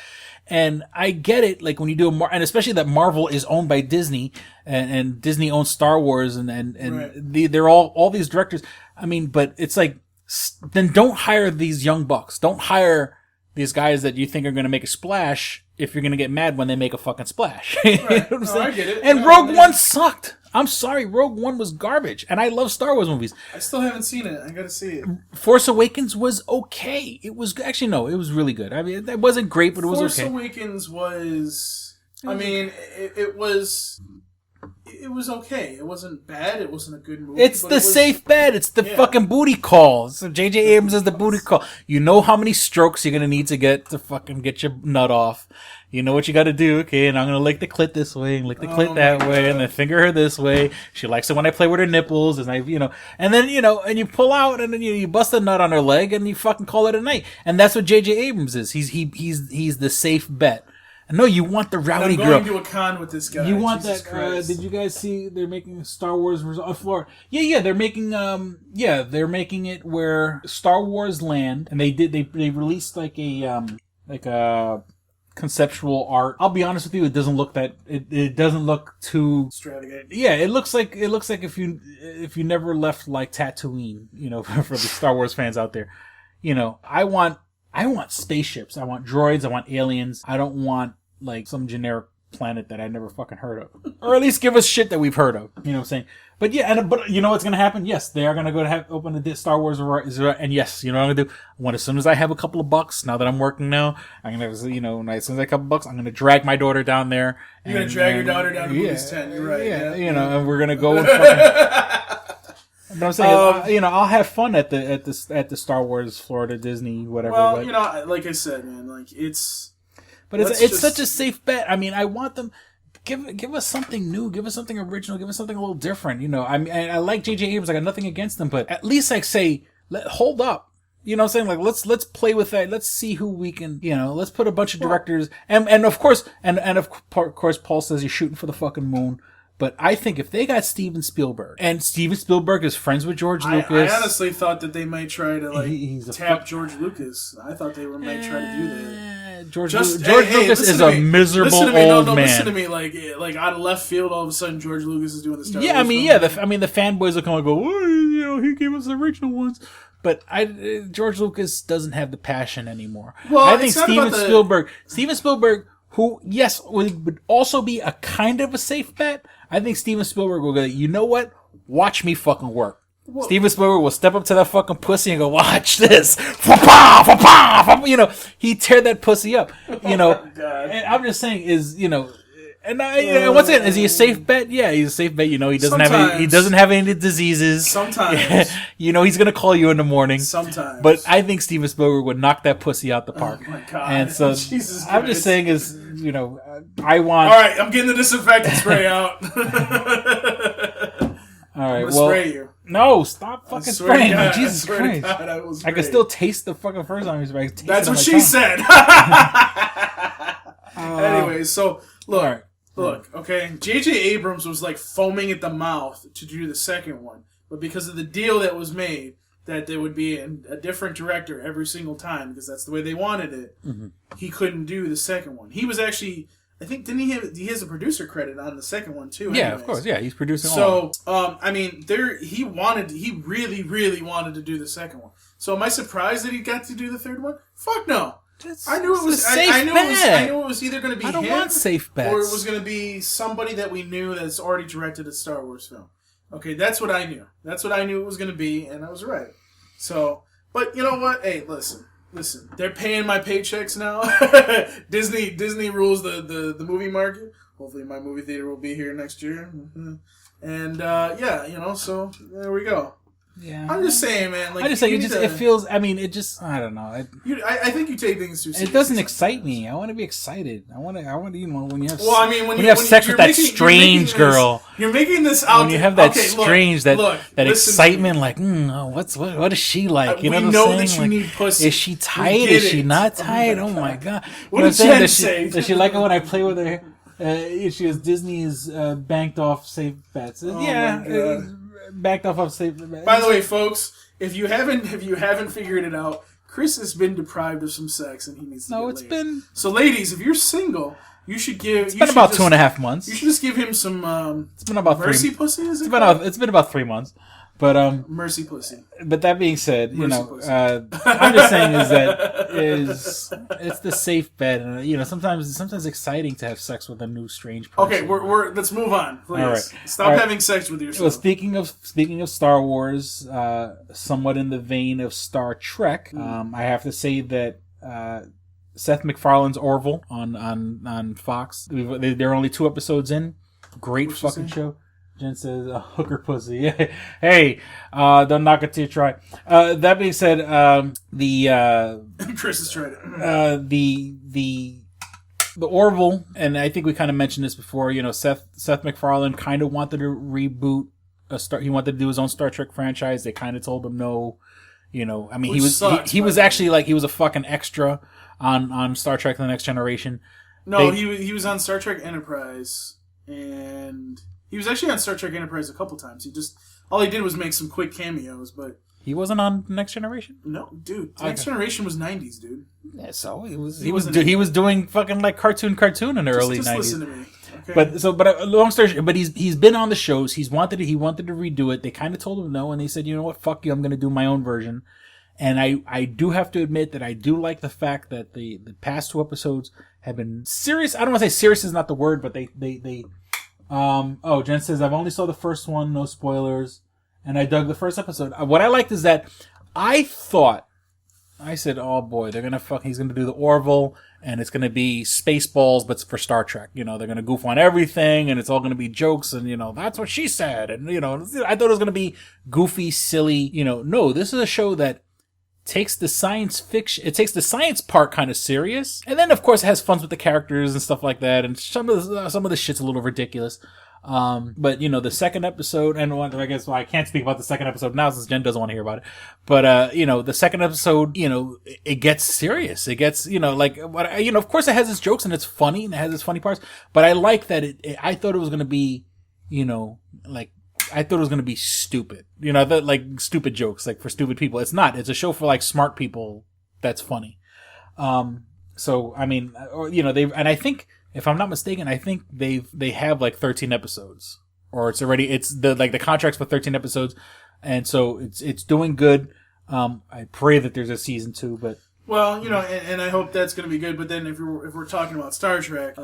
G: And I get it, when you do and especially that Marvel is owned by Disney and Disney owns Star Wars and right. They're all these directors. I mean, but it's then don't hire these young bucks. Don't hire these guys that you think are going to make a splash if you're going to get mad when they make a fucking splash. You know what I'm saying?
H: I get it.
G: And Rogue One sucked. I'm sorry, Rogue One was garbage. And I love Star Wars movies.
H: I still haven't seen it. I gotta see it.
G: Force Awakens was okay. It was, actually, no, it was really good. I mean, it wasn't great, but it was okay.
H: Force Awakens was, it was... It was okay. It wasn't bad. It wasn't a good movie.
G: It's the safe bet. It's the fucking booty call. So J.J. Abrams is the booty call. You know how many strokes you're going to need to fucking get your nut off. You know what you got to do. Okay, and I'm going to lick the clit this way and lick the clit that way and then finger her this way. She likes it when I play with her nipples and and then, and you pull out and then you bust a nut on her leg and you fucking call it a night. And that's what J.J. Abrams is. He's the safe bet. No, you want the rowdy girl.
H: I'm going to a con with this guy.
G: You want Jesus that? Did you guys see? They're making Star Wars Florida. Yeah. They're making they're making it where Star Wars land, and they released a conceptual art. I'll be honest with you, it doesn't look it doesn't look too
H: extravagant.
G: Yeah, it looks like if you never left Tatooine, for the Star Wars fans out there, I want spaceships. I want droids. I want aliens. I don't want some generic planet that I never fucking heard of. Or at least give us shit that we've heard of. You know what I'm saying? But yeah, but you know what's going to happen? Yes, they are going to go to open a Star Wars, and yes, you know what I'm going to do? As soon as I have a couple of bucks, now that I'm working now, I'm going to, as soon as I have a couple of bucks, I'm going to drag my daughter down there.
H: You're going to drag your daughter down to Movie's 10. You're right.
G: Yeah, and we're going to go and fucking... But I'm saying, I'll have fun at the Star Wars Florida Disney whatever.
H: Well, like I said, man, it's.
G: But it's such a safe bet. I mean, I want them give us something new, give us something original, give us something a little different. I mean, I like J.J. Abrams. I got nothing against them, but at least hold up. You know what I'm saying? Let's play with that. Let's see who we can. Let's put a bunch of directors and of course Paul says he's shooting for the fucking moon. But I think if they got Steven Spielberg, and Steven Spielberg is friends with George Lucas...
H: I honestly thought that they might try to, tap George Lucas. I thought they might try to do that.
G: George Lucas is a miserable old man.
H: Listen to me, like out of left field, all of a sudden George Lucas is doing the Star Wars
G: film. The fanboys will come and go, oh, he gave us the original ones. But George Lucas doesn't have the passion anymore.
H: Well,
G: I think Steven Spielberg, who, yes, would also be a kind of a safe bet. I think Steven Spielberg will go, you know what? Watch me fucking work. Well, Steven Spielberg will step up to that fucking pussy and go, watch this. He'd tear that pussy up. And I'm just saying and once again, is he a safe bet? Yeah, he's a safe bet. He doesn't have any diseases.
H: Sometimes.
G: He's gonna call you in the morning.
H: Sometimes.
G: But I think Steven Spielberg would knock that pussy out the park.
H: Oh my God.
G: And so I'm just saying I want.
H: All right, I'm getting the disinfectant spray out.
G: All right,
H: spray you.
G: No, stop fucking spraying me. Jesus Christ.
H: God,
G: I can still taste the fucking first time you spray.
H: That's what she said. Anyways, so look. Look, okay, J.J. Abrams was like foaming at the mouth to do the second one, but because of the deal that was made, that there would be a different director every single time, because that's the way they wanted it, he couldn't do the second one. He was actually, I think, he has a producer credit on the second one too.
G: Yeah,
H: anyways.
G: of course. Yeah, he's producing all of them.
H: I mean, he really, really wanted to do the second one. So am I surprised that he got to do the third one? Fuck no. I knew it was. I knew it was either going to be him,
G: want safe bets.
H: or it was going to be somebody that we knew that's already directed a Star Wars film. Okay, that's what I knew. That's what I knew it was going to be, and I was right. So, but you know what? Hey, listen. They're paying my paychecks now. Disney rules the movie market. Hopefully, my movie theater will be here next year. And so there we go.
G: Yeah,
H: I'm just saying, man. Like,
G: it feels. I mean, it just. I don't know.
H: I think you take things too seriously.
G: It doesn't excite me. I want to be excited. I want to. You know, when you have.
H: Well, I mean, when
G: you have sex with that strange girl.
H: You're making this out.
G: When you have that strange, that excitement, like, what is she like? You know what I'm saying?
H: That you need pussy.
G: Is she tight? Is she not tight? Oh my god!
H: What did Jen say?
G: Does she like it when I play with her? She has Disney's banked off safe bets. Backed off of safe bets.
H: By the way, folks, if you haven't figured it out, Chris has been deprived of some sex and he needs to get laid.
G: Been.
H: So, ladies, if you're single, you should give.
G: It's been about 2.5 months.
H: You should just give him some.
G: It's been about
H: mercy pussy.
G: It's been about 3 months. But
H: mercy pussy.
G: But that being said, I'm just saying it's the safe bet, and sometimes it's exciting to have sex with a new strange person.
H: Okay, let's move on, please.
G: All right.
H: Stop having sex with yourself.
G: Well, speaking of Star Wars, somewhat in the vein of Star Trek, I have to say that Seth MacFarlane's Orville on Fox. They're only 2 episodes in. Great fucking show. Jen says, hooker pussy. Hey, don't knock it till you try. That being said,
H: Chris has tried it.
G: The Orville, and I think we kind of mentioned this before, Seth MacFarlane kind of wanted to reboot he wanted to do his own Star Trek franchise. They kind of told him no. I mean, he was actually like, he was a fucking extra on Star Trek The Next Generation.
H: No, he was on Star Trek Enterprise, and he was actually on Star Trek Enterprise a couple times. All he did was make some quick cameos, but
G: he wasn't on Next Generation.
H: No, dude. Next Generation was 90s, dude.
G: Yeah, so he was doing fucking like cartoon in the early 90s. Just listen to me. Okay. But long story short, but he's been on the shows. He wanted to redo it. They kind of told him no, and they said, you know what, fuck you, I'm going to do my own version. And I do have to admit that I do like the fact that the past 2 episodes have been serious. I don't want to say serious is not the word, but they Jen says, I've only saw the first one, no spoilers, and I dug the first episode. What I liked is that I said, oh boy, he's gonna do the Orville, and it's gonna be Spaceballs, but for Star Trek. They're gonna goof on everything, and it's all gonna be jokes, and that's what she said, and I thought it was gonna be goofy, silly, no, this is a show that takes the science fiction, it takes the science part kind of serious, and then of course it has fun with the characters and stuff like that, and some of the shit's a little ridiculous. But the second episode, and I guess I can't speak about the second episode now since Jen doesn't want to hear about it. But the second episode, it gets serious. It gets of course it has its jokes and it's funny and it has its funny parts. But I like that I thought it was gonna be, I thought it was going to be stupid. Stupid jokes, like for stupid people. It's not. It's a show for like smart people that's funny. So, I mean, and I think, if I'm not mistaken, I think they have like 13 episodes. Or the contract's for 13 episodes. And so it's doing good. I pray that there's a season 2, but.
H: Well, and I hope that's going to be good. But then if we're talking about Star Trek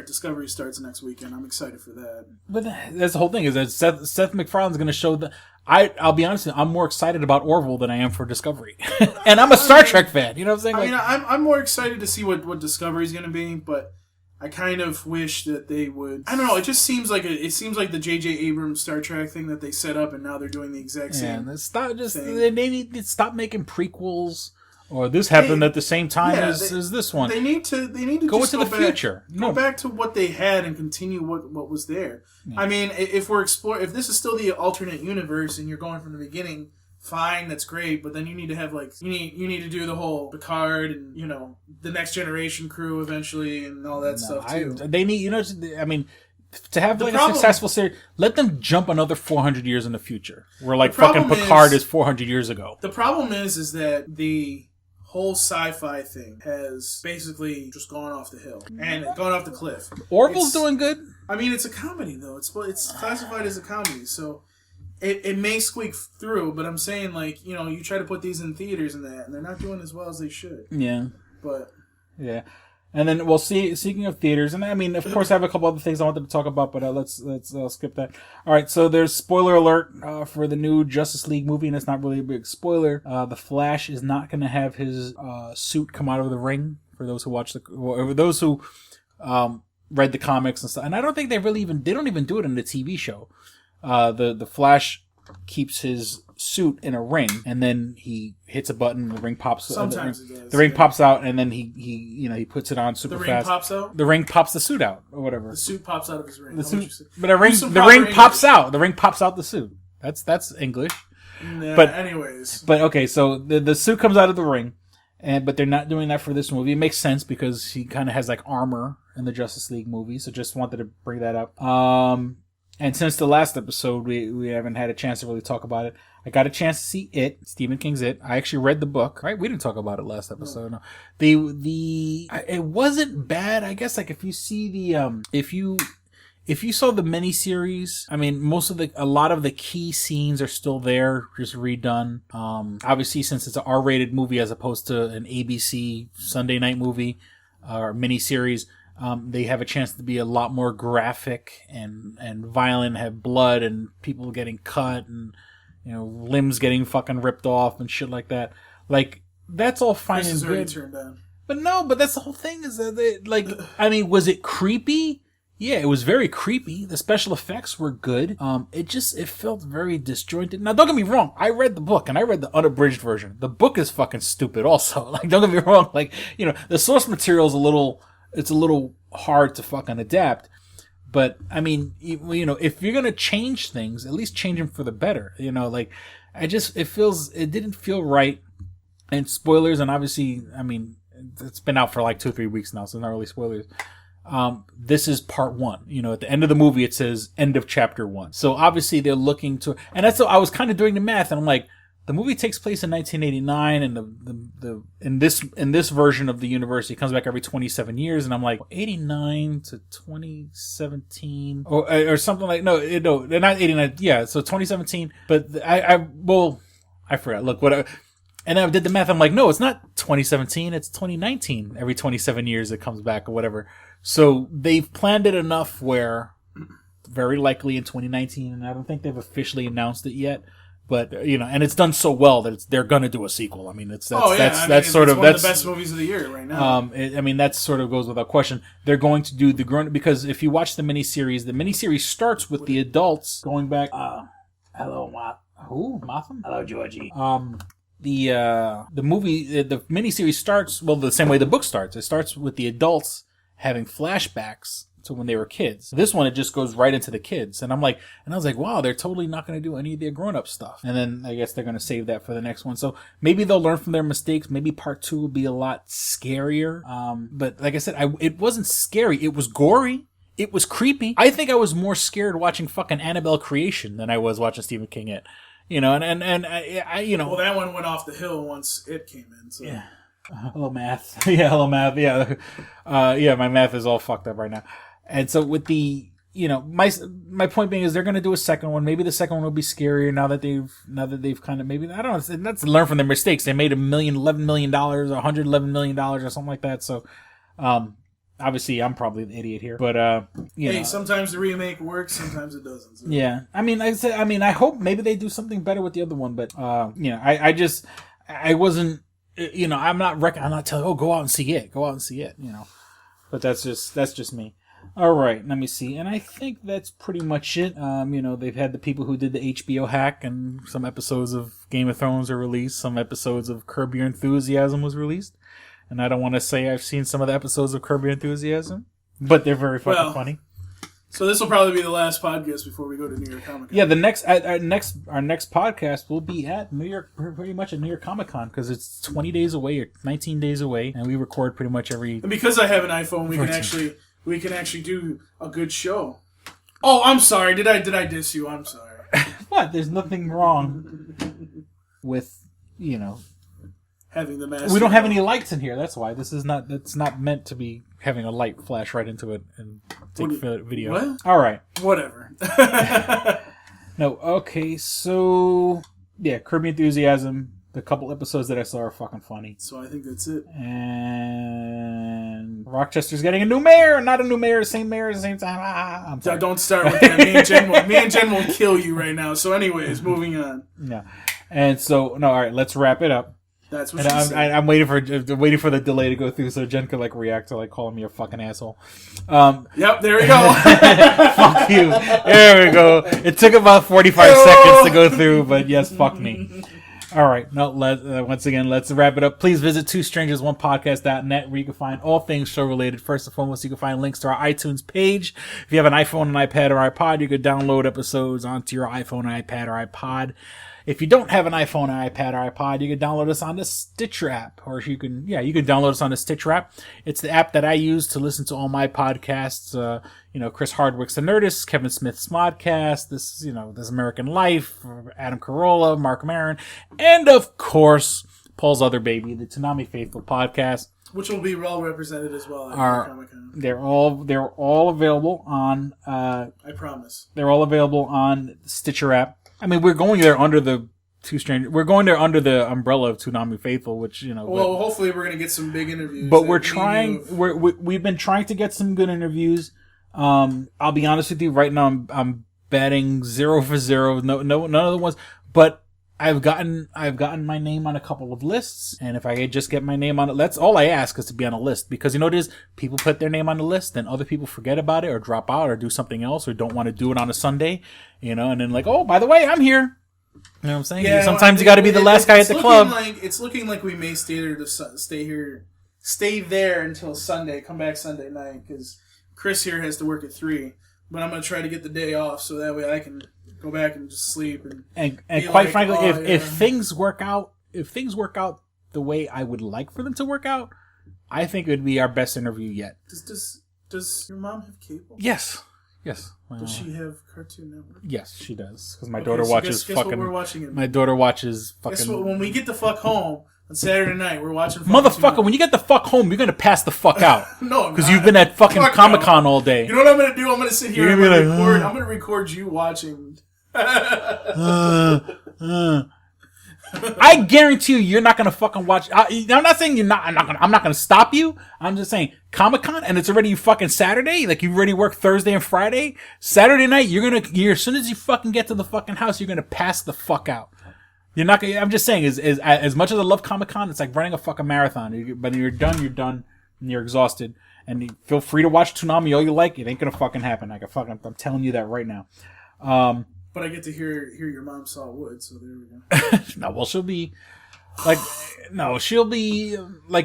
H: Discovery starts next weekend. I'm excited for that.
G: But that's the whole thing, is that Seth MacFarlane's going to show that. I'll be honest with you, I'm more excited about Orville than I am for Discovery. And I'm a Star Trek fan. You know what I'm saying?
H: I'm more excited to see what Discovery's going to be, but I kind of wish that they would. I don't know. It just seems like the J.J. Abrams Star Trek thing that they set up, and now they're doing the exact same.
G: They need to stop making prequels. Or this happened at the same time as this one.
H: They need to
G: go into the future.
H: Go back to what they had and continue what was there. Yeah. I mean, if this is still the alternate universe and you're going from the beginning fine, that's great, but then you need to have like you need to do the whole Picard and the Next Generation crew eventually and all that stuff too.
G: They need I mean, to have like a successful series, let them jump another 400 years in the future. Where like fucking Picard is 400 years ago.
H: The problem is that the whole sci-fi thing has basically just gone off the hill and gone off the cliff.
G: Orville's doing good.
H: I mean, it's a comedy though. It's classified as a comedy, so it may squeak through. But I'm saying like you try to put these in theaters and that, and they're not doing as well as they should.
G: Yeah,
H: but
G: yeah. And then, speaking of theaters, and I mean, of course, I have a couple other things I wanted to talk about, but let's skip that. All right, so there's spoiler alert for the new Justice League movie, and it's not really a big spoiler. The Flash is not going to have his suit come out of the ring. For those who watch those who read the comics and stuff, and I don't think they don't even do it in the TV show. The Flash keeps his suit in a ring, and then he hits a button, the ring pops.
H: Sometimes it does.
G: The ring pops out, and then he puts it on super fast.
H: The ring pops out?
G: The ring pops the suit out, or whatever.
H: The suit pops out of his ring.
G: But the ring pops out. The ring pops out the suit. That's English.
H: Nah,
G: but
H: anyways.
G: But okay, so the suit comes out of the ring, but they're not doing that for this movie. It makes sense because he kind of has like armor in the Justice League movie, so just wanted to bring that up. And since the last episode, we haven't had a chance to really talk about it. I got a chance to see Stephen King's It. I actually read the book, right? We didn't talk about it last episode. No. It wasn't bad. I guess like if you see if you saw the miniseries, I mean, a lot of the key scenes are still there, just redone. Obviously, since it's an R-rated movie as opposed to an ABC Sunday night movie or miniseries, they have a chance to be a lot more graphic and violent, have blood and people getting cut and limbs getting fucking ripped off and shit like that. Like that's all fine and good.
H: Turned on.
G: But that's the whole thing. Is that I mean, was it creepy? Yeah, it was very creepy. The special effects were good. It felt very disjointed. Now, don't get me wrong. I read the book and I read the unabridged version. The book is fucking stupid also. Like, don't get me wrong. Like, the source material is a little hard to fucking adapt. But, I mean, if you're going to change things, at least change them for the better. It didn't feel right. And spoilers, and obviously, I mean, it's been out for like 2-3 weeks now, so not really spoilers. This is part 1. At the end of the movie, it says end of chapter 1. So obviously they're looking to, and that's, I was kind of doing the math, and I'm like, the movie takes place in 1989, and in this version of the universe, it comes back every 27 years, and I'm like, 89 to 2017, or something like, no, they're not 89, yeah, so 2017, but I forgot, look, and I did the math, I'm like, no, it's not 2017, it's 2019, every 27 years it comes back, or whatever, so they've planned it enough where, very likely in 2019, and I don't think they've officially announced it yet, but and it's done so well that they're gonna do a sequel. I mean, that's one of the
H: best movies of the year right now.
G: That sort of goes without question. They're going to do the grown, because if you watch the miniseries starts with the adults going back. Hello, Motham? Hello, Georgie. The movie, the miniseries starts the same way the book starts. It starts with the adults having flashbacks to when they were kids. This one, it just goes right into the kids. And I was like, wow, they're totally not going to do any of their grown-up stuff. And then I guess they're going to save that for the next one. So maybe they'll learn from their mistakes. Maybe part 2 will be a lot scarier. But like I said, it wasn't scary. It was gory. It was creepy. I think I was more scared watching fucking Annabelle Creation than I was watching Stephen King It. Well,
H: that one went off the hill once it came in. So.
G: Yeah. Hello, math. Yeah, hello, math. Yeah. My math is all fucked up right now. And so with the, my point being is they're going to do a second one. Maybe the second one will be scarier now that they've kind of, maybe, I don't know, let's learn from their mistakes. They made $11 million or $111 million or something like that. So, obviously I'm probably the idiot here, but,
H: sometimes the remake works, sometimes it doesn't. So.
G: Yeah. I mean, I hope maybe they do something better with the other one, but, I wasn't, I'm not telling, go out and see it, but that's just me. All right, let me see. And I think that's pretty much it. They've had the people who did the HBO hack, and some episodes of Game of Thrones are released. Some episodes of Curb Your Enthusiasm was released. And I don't want to say I've seen some of the episodes of Curb Your Enthusiasm, but they're very fucking funny.
H: So this will probably be the last podcast before we go to New York Comic Con.
G: Yeah, the next our next podcast will be at New York, pretty much at New York Comic Con, because it's 20 days away or 19 days away, and we record pretty much every.
H: And because I have an iPhone, we can actually do a good show. Oh, I'm sorry. Did I diss you? I'm sorry.
G: What? There's nothing wrong with
H: having the master.
G: We don't have any lights in here. That's why this is not. It's not meant to be having a light flash right into it and take video.
H: What?
G: All right.
H: Whatever.
G: No. Okay. So yeah, Curb Your Enthusiasm. The couple episodes that I saw are fucking funny.
H: So I think that's it.
G: And Rochester's getting a new mayor. Not a new mayor. Same mayor at the same time. I'm sorry.
H: Don't start with that. Me and Jen will kill you right now. So anyways, moving on.
G: Yeah. And so no. All right. Let's wrap it up.
H: That's what she said.
G: I'm waiting for the delay to go through so Jen could react to calling me a fucking asshole.
H: Yep, there we go.
G: Fuck you. There we go. It took about 45 seconds to go through, but yes, fuck me. All right. No. Once again, let's wrap it up. Please visit twostrangersonepodcast.net where you can find all things show related. First and foremost, you can find links to our iTunes page. If you have an iPhone, an iPad, or iPod, you can download episodes onto your iPhone, iPad, or iPod. If you don't have an iPhone, an iPad, or iPod, you can download us on the Stitcher app, or you can download us on the Stitcher app. It's the app that I use to listen to all my podcasts. Chris Hardwick's The Nerdist, Kevin Smith's Smodcast, This American Life, Adam Carolla, Mark Maron, and of course, Paul's other baby, the Toonami Faithful podcast.
H: Which will be well represented as well at Comic-Con.
G: They're all available on.
H: I promise.
G: They're all available on Stitcher app. I mean, we're going there under the We're going there under the umbrella of Toonami Faithful, which
H: Well, hopefully we're gonna get some big interviews.
G: But we're trying. We've been trying to get some good interviews. I'll be honest with you. Right now, I'm batting 0 for 0. No, none of the ones. But I've gotten my name on a couple of lists, and if I could just get my name on it, that's all I ask is to be on a list. Because it is, people put their name on the list, then other people forget about it or drop out or do something else or don't want to do it on a Sunday, and then oh, by the way, I'm here. You know what I'm saying?
H: Yeah,
G: sometimes you got to be the last guy at the club.
H: It's looking like we may stay there until Sunday. Come back Sunday night because Chris here has to work at 3. But I'm gonna try to get the day off so that way I can go back and just sleep and
G: quite frankly, if things work out the way I would like for them to work out, I think it would be our best interview yet.
H: Does your mom have cable?
G: Yes.
H: Does she have Cartoon Network?
G: Yes, she does. Because my daughter watches
H: guess
G: fucking.
H: What we're watching
G: my daughter watches fucking.
H: Guess what? When we get the fuck home on Saturday night, we're watching.
G: Motherfucker, when you get the fuck home, you're gonna pass the fuck out.
H: No,
G: because you've been at fucking Comic-Con all day.
H: You know what I'm gonna do? I'm gonna sit here and I'm gonna record you watching.
G: I guarantee you're not gonna fucking watch. I'm not saying you're not. I'm not gonna stop you. I'm just saying Comic-Con, and it's already fucking Saturday. Like you already work Thursday and Friday. Saturday night, as soon as you fucking get to the fucking house, you're gonna pass the fuck out. You're not gonna. I'm just saying, as much as I love Comic-Con, it's like running a fucking marathon. But you're done, and you're exhausted. And you feel free to watch Toonami all you like. It ain't gonna fucking happen. I'm telling you that right now.
H: But I get to hear your mom saw wood, so there we go.
G: No, well, she'll be like,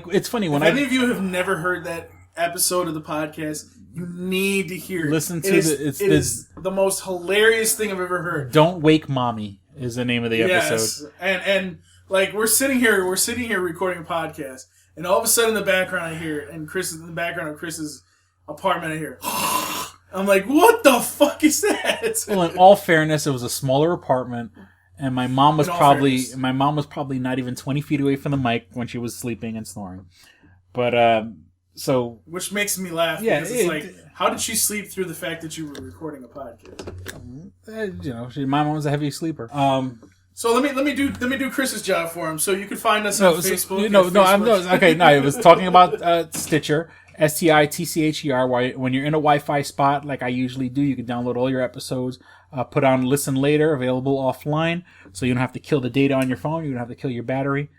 G: it's funny when
H: any of you have never heard that episode of the podcast, you need to hear it.
G: Listen to
H: it is the most hilarious thing I've ever heard.
G: Don't Wake Mommy is the name of the episode.
H: And like we're sitting here recording a podcast, and all of a sudden in the background I hear, and Chris is in the background of Chris's apartment, I hear. I'm like, what the fuck is that?
G: Well, in all fairness, it was a smaller apartment, and my mom was probably not even 20 feet away from the mic when she was sleeping and snoring. But so,
H: which makes me laugh.
G: Yeah,
H: because it's like, how did she sleep through the fact that you were recording a podcast?
G: My mom was a heavy sleeper.
H: So let me do Chris's job for him. So you can find us on Facebook.
G: I was talking about Stitcher. STITCHER. When you're in a Wi-Fi spot, like I usually do, you can download all your episodes, put on Listen Later, available offline, so you don't have to kill the data on your phone. You don't have to kill your battery.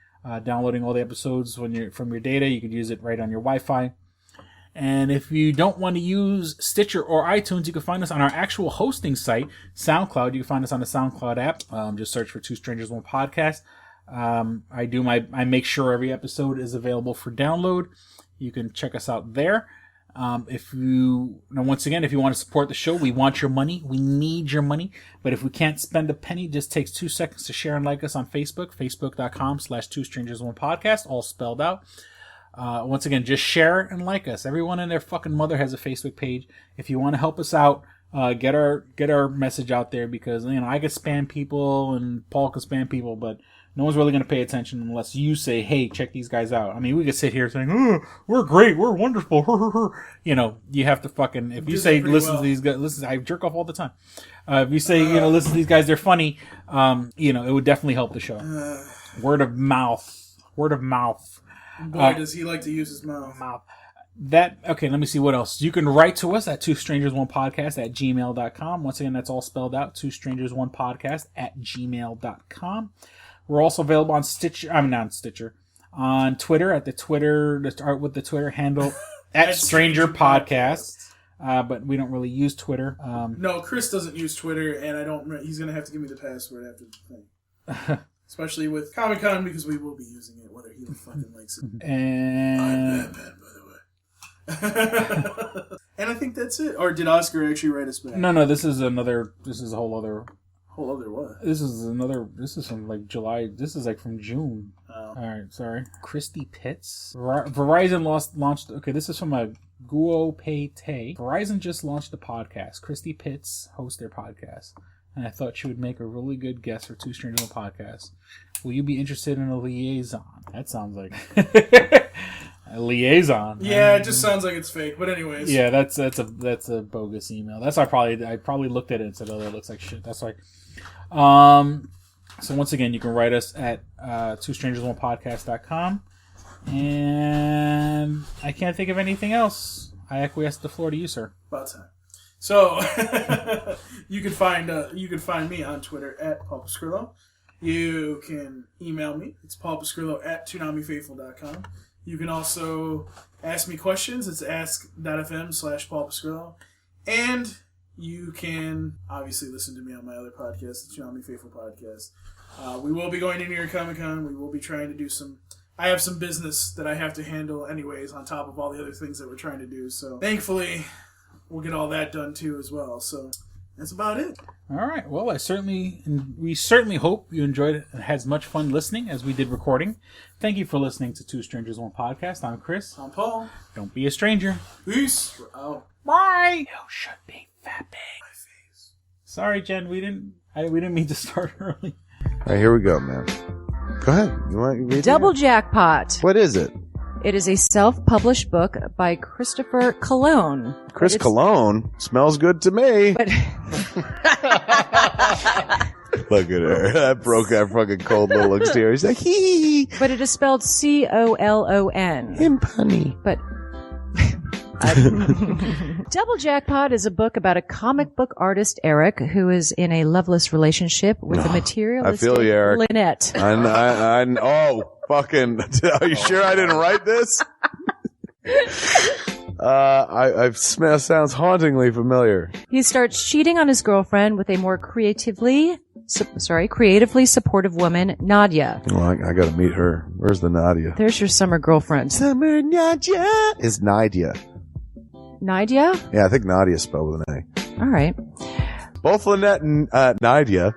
G: Downloading all the episodes from your data, you can use it right on your Wi-Fi. And if you don't want to use Stitcher or iTunes, you can find us on our actual hosting site, SoundCloud. You can find us on the SoundCloud app. Just search for Two Strangers One Podcast. I make sure every episode is available for download. You can check us out there. If you, now once again, if you want to support the show, we want your money. We need your money. But if we can't spend a penny, it just takes 2 seconds to share and like us on Facebook, facebook.com/2strangers1podcast, all spelled out. Once again, just share and like us. Everyone and their fucking mother has a Facebook page. If you want to help us out, get our message out there, because, you know, I could spam people and Paul could spam people, but no one's really going to pay attention unless you say, hey, check these guys out. I mean, we could sit here saying, oh, we're great, we're wonderful. You know, you have to fucking, if you say, listen to these guys, listen, I jerk off all the the time. If you say, you know, listen to these guys, they're funny, you know, it would definitely help the show. Word of mouth.
H: Boy, does he like to use his mouth.
G: Okay, let me see what else. You can write to us at twostrangersonepodcast@gmail.com. Once again, that's all spelled out, twostrangersonepodcast@gmail.com. We're also available on Stitcher. I'm not on Stitcher. On Twitter with the Twitter handle at Stranger Podcast. But we don't really use Twitter.
H: No, Chris doesn't use Twitter, and he's going to have to give me the password after the thing. Especially with Comic-Con, because we will be using it, whether he fucking likes it.
G: And
H: I'm Batman, by the way. And I think that's it. Or did Oscar actually write us back?
G: No, this is a whole other...
H: Whole other what?
G: This is from like July. This is like from June.
H: Oh.
G: Alright, sorry. Christy Pitts. Verizon launched... Okay, this is from a Guo Pei Te. Verizon just launched a podcast. Christy Pitts hosts their podcast. And I thought she would make a really good guest for Two Strangers on Podcast. Will you be interested in a liaison? That sounds like a liaison.
H: Yeah, it just sounds like it's fake. But anyways,
G: yeah, that's a bogus email. That's why I probably looked at it and said, "Oh, that looks like shit." That's why. So once again, you can write us at twostrangersonepodcast.com, and I can't think of anything else. I acquiesce the floor to you, sir.
H: About time. So you can find me on Twitter at Paul Pascrillo. You can email me. It's paulpascrillo@toonamifaithful.com. You can also ask me questions. It's ask.fm/Paul Pascrillo. And you can obviously listen to me on my other podcast, the Toonami Faithful Podcast. We will be going to New York Comic-Con. We will be trying to do I have some business that I have to handle anyways, on top of all the other things that we're trying to do. So thankfully, we'll get all that done too as well. So that's about it.
G: All right. Well, we certainly hope you enjoyed it and had as much fun listening as we did recording. Thank you for listening to Two Strangers One Podcast. I'm Chris.
H: I'm Paul.
G: Don't be a stranger.
H: Peace. Oh.
G: Bye. You should be fapping. My face. Sorry, Jen. We didn't mean to start early.
M: All right, here we go, man. Go ahead. You want to read
N: Double Jackpot.
M: What is it?
N: It is a self-published book by Christopher Cologne.
M: Chris Cologne? Smells good to me.
N: But
M: look at her. That broke that fucking cold little exterior. He's like, hee.
N: But it is spelled Colon.
M: Him punny.
N: But Double Jackpot is a book about a comic book artist, Eric, who is in a loveless relationship with a materialistic
M: I feel you, Eric.
N: Lynette.
M: Oh, fucking, are you sure I didn't write this? Sounds hauntingly familiar.
N: He starts cheating on his girlfriend with a more creatively supportive woman, Nadia.
M: Well, I gotta meet her. Where's the Nadia?
N: There's your summer girlfriend.
M: Summer Nadia is Nadia.
N: Nadia?
M: Yeah, I think Nadia spelled with an A.
N: All right.
M: Both Lynette and Nadia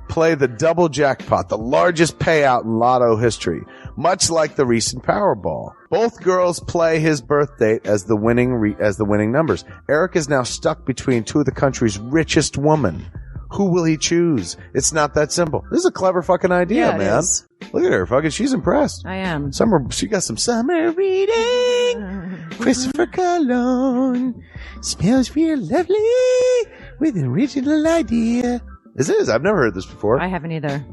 M: play the double jackpot, the largest payout in lotto history, much like the recent Powerball. Both girls play his birth date as the winning numbers. Eric is now stuck between two of the country's richest women. Who will he choose? It's not that simple. This is a clever fucking idea, man.
N: Is.
M: Look at her, fucking. She's impressed.
N: I am.
M: She got some summer reading. Christopher Cologne smells real lovely with an original idea. This is. I've never heard this before.
N: I haven't either.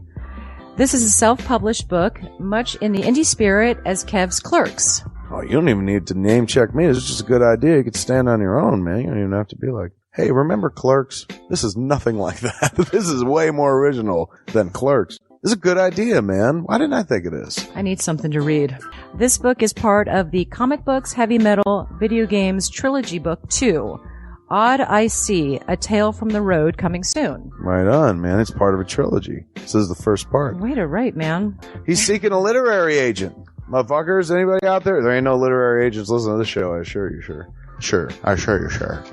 N: This is a self-published book, much in the indie spirit as Kev's Clerks.
M: Oh, you don't even need to name check me. This is just a good idea. You could stand on your own, man. You don't even have to be like, hey, remember Clerks? This is nothing like that. This is way more original than Clerks. This is a good idea, man. Why didn't I think of this?
N: I need something to read. This book is part of the Comic Books, Heavy Metal, Video Games Trilogy Book 2. Odd I See, A Tale from the Road, coming soon.
M: Right on, man. It's part of a trilogy. This is the first part.
N: Way to write, man.
M: He's seeking a literary agent. Motherfuckers, anybody out there? There ain't no literary agents listening to this show, I assure you, sure. Sure. Sure.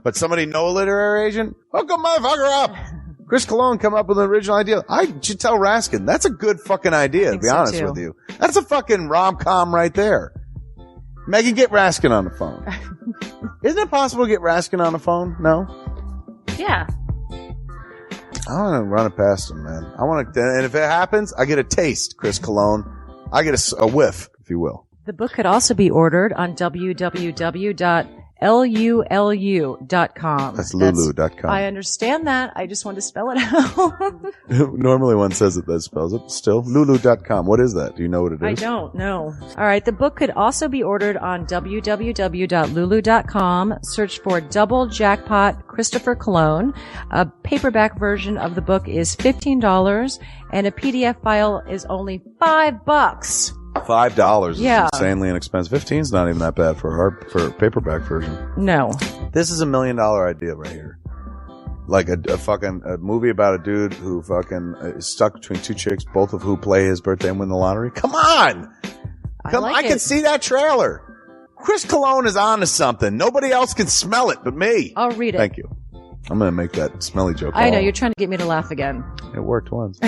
M: But somebody know a literary agent? Hook a motherfucker up. Chris Cologne come up with an original idea. I should tell Raskin. That's a good fucking idea, to be honest with you. That's a fucking rom-com right there. Megan, get Raskin on the phone. Isn't it possible to get Raskin on the phone? No?
N: Yeah.
M: I want to run it past him, man. I want to, and if it happens, I get a taste, Chris Cologne. I get a whiff, if you will.
N: The book could also be ordered on www.lulu.com.
M: That's lulu.com.
N: I understand that. I just want to spell it out.
M: Normally one says it that spells it. Still, lulu.com. What is that? Do you know what it is?
N: I don't know. All right. The book could also be ordered on www.lulu.com. Search for Double Jackpot Christopher Cologne. A paperback version of the book is $15 and a PDF file is only $5.
M: $5 is
N: Yeah.
M: insanely inexpensive. 15's not even that bad for a paperback version.
N: No.
M: This is $1 million idea right here. Like a movie about a dude who fucking is stuck between two chicks, both of who play his birthday and win the lottery. Come on! I can see that trailer. Chris Cologne is on to something. Nobody else can smell it but me.
N: I'll read it.
M: Thank you. I'm going to make that smelly joke.
N: I know. You're trying to get me to laugh again.
M: It worked once.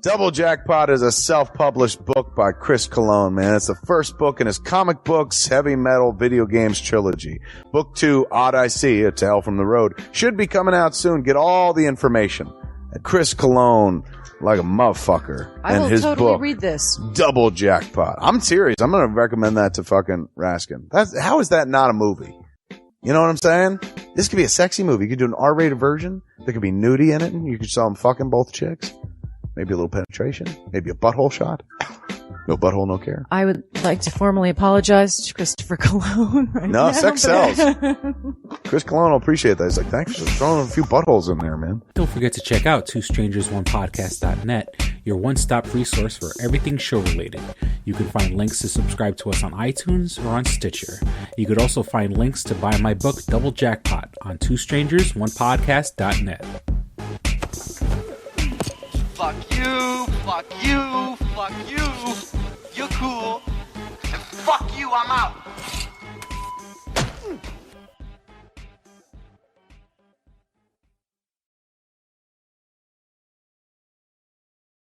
M: Double Jackpot is a self-published book by Chris Cologne, man. It's the first book in his comic books, heavy metal, video games trilogy. Book 2, Odd I See, A Tale from the Road, should be coming out soon. Get all the information at Chris Cologne, like a motherfucker.
N: I
M: and
N: will
M: his
N: totally
M: book,
N: read this.
M: Double Jackpot. I'm serious. I'm going to recommend that to fucking Raskin. How is that not a movie? You know what I'm saying? This could be a sexy movie. You could do an R-rated version. There could be nudie in it, and you could show them fucking both chicks. Maybe a little penetration. Maybe a butthole shot. No butthole, no care.
N: I would like to formally apologize to Christopher Cologne.
M: No, sex sells. Chris Cologne will appreciate that. He's like, thanks for throwing a few buttholes in there, man.
L: Don't forget to check out twostrangersonepodcast.net, your one-stop resource for everything show-related. You can find links to subscribe to us on iTunes or on Stitcher. You could also find links to buy my book, Double Jackpot, on twostrangersonepodcast.net.
O: Fuck you, fuck you, fuck you. You're cool. And fuck you, I'm out.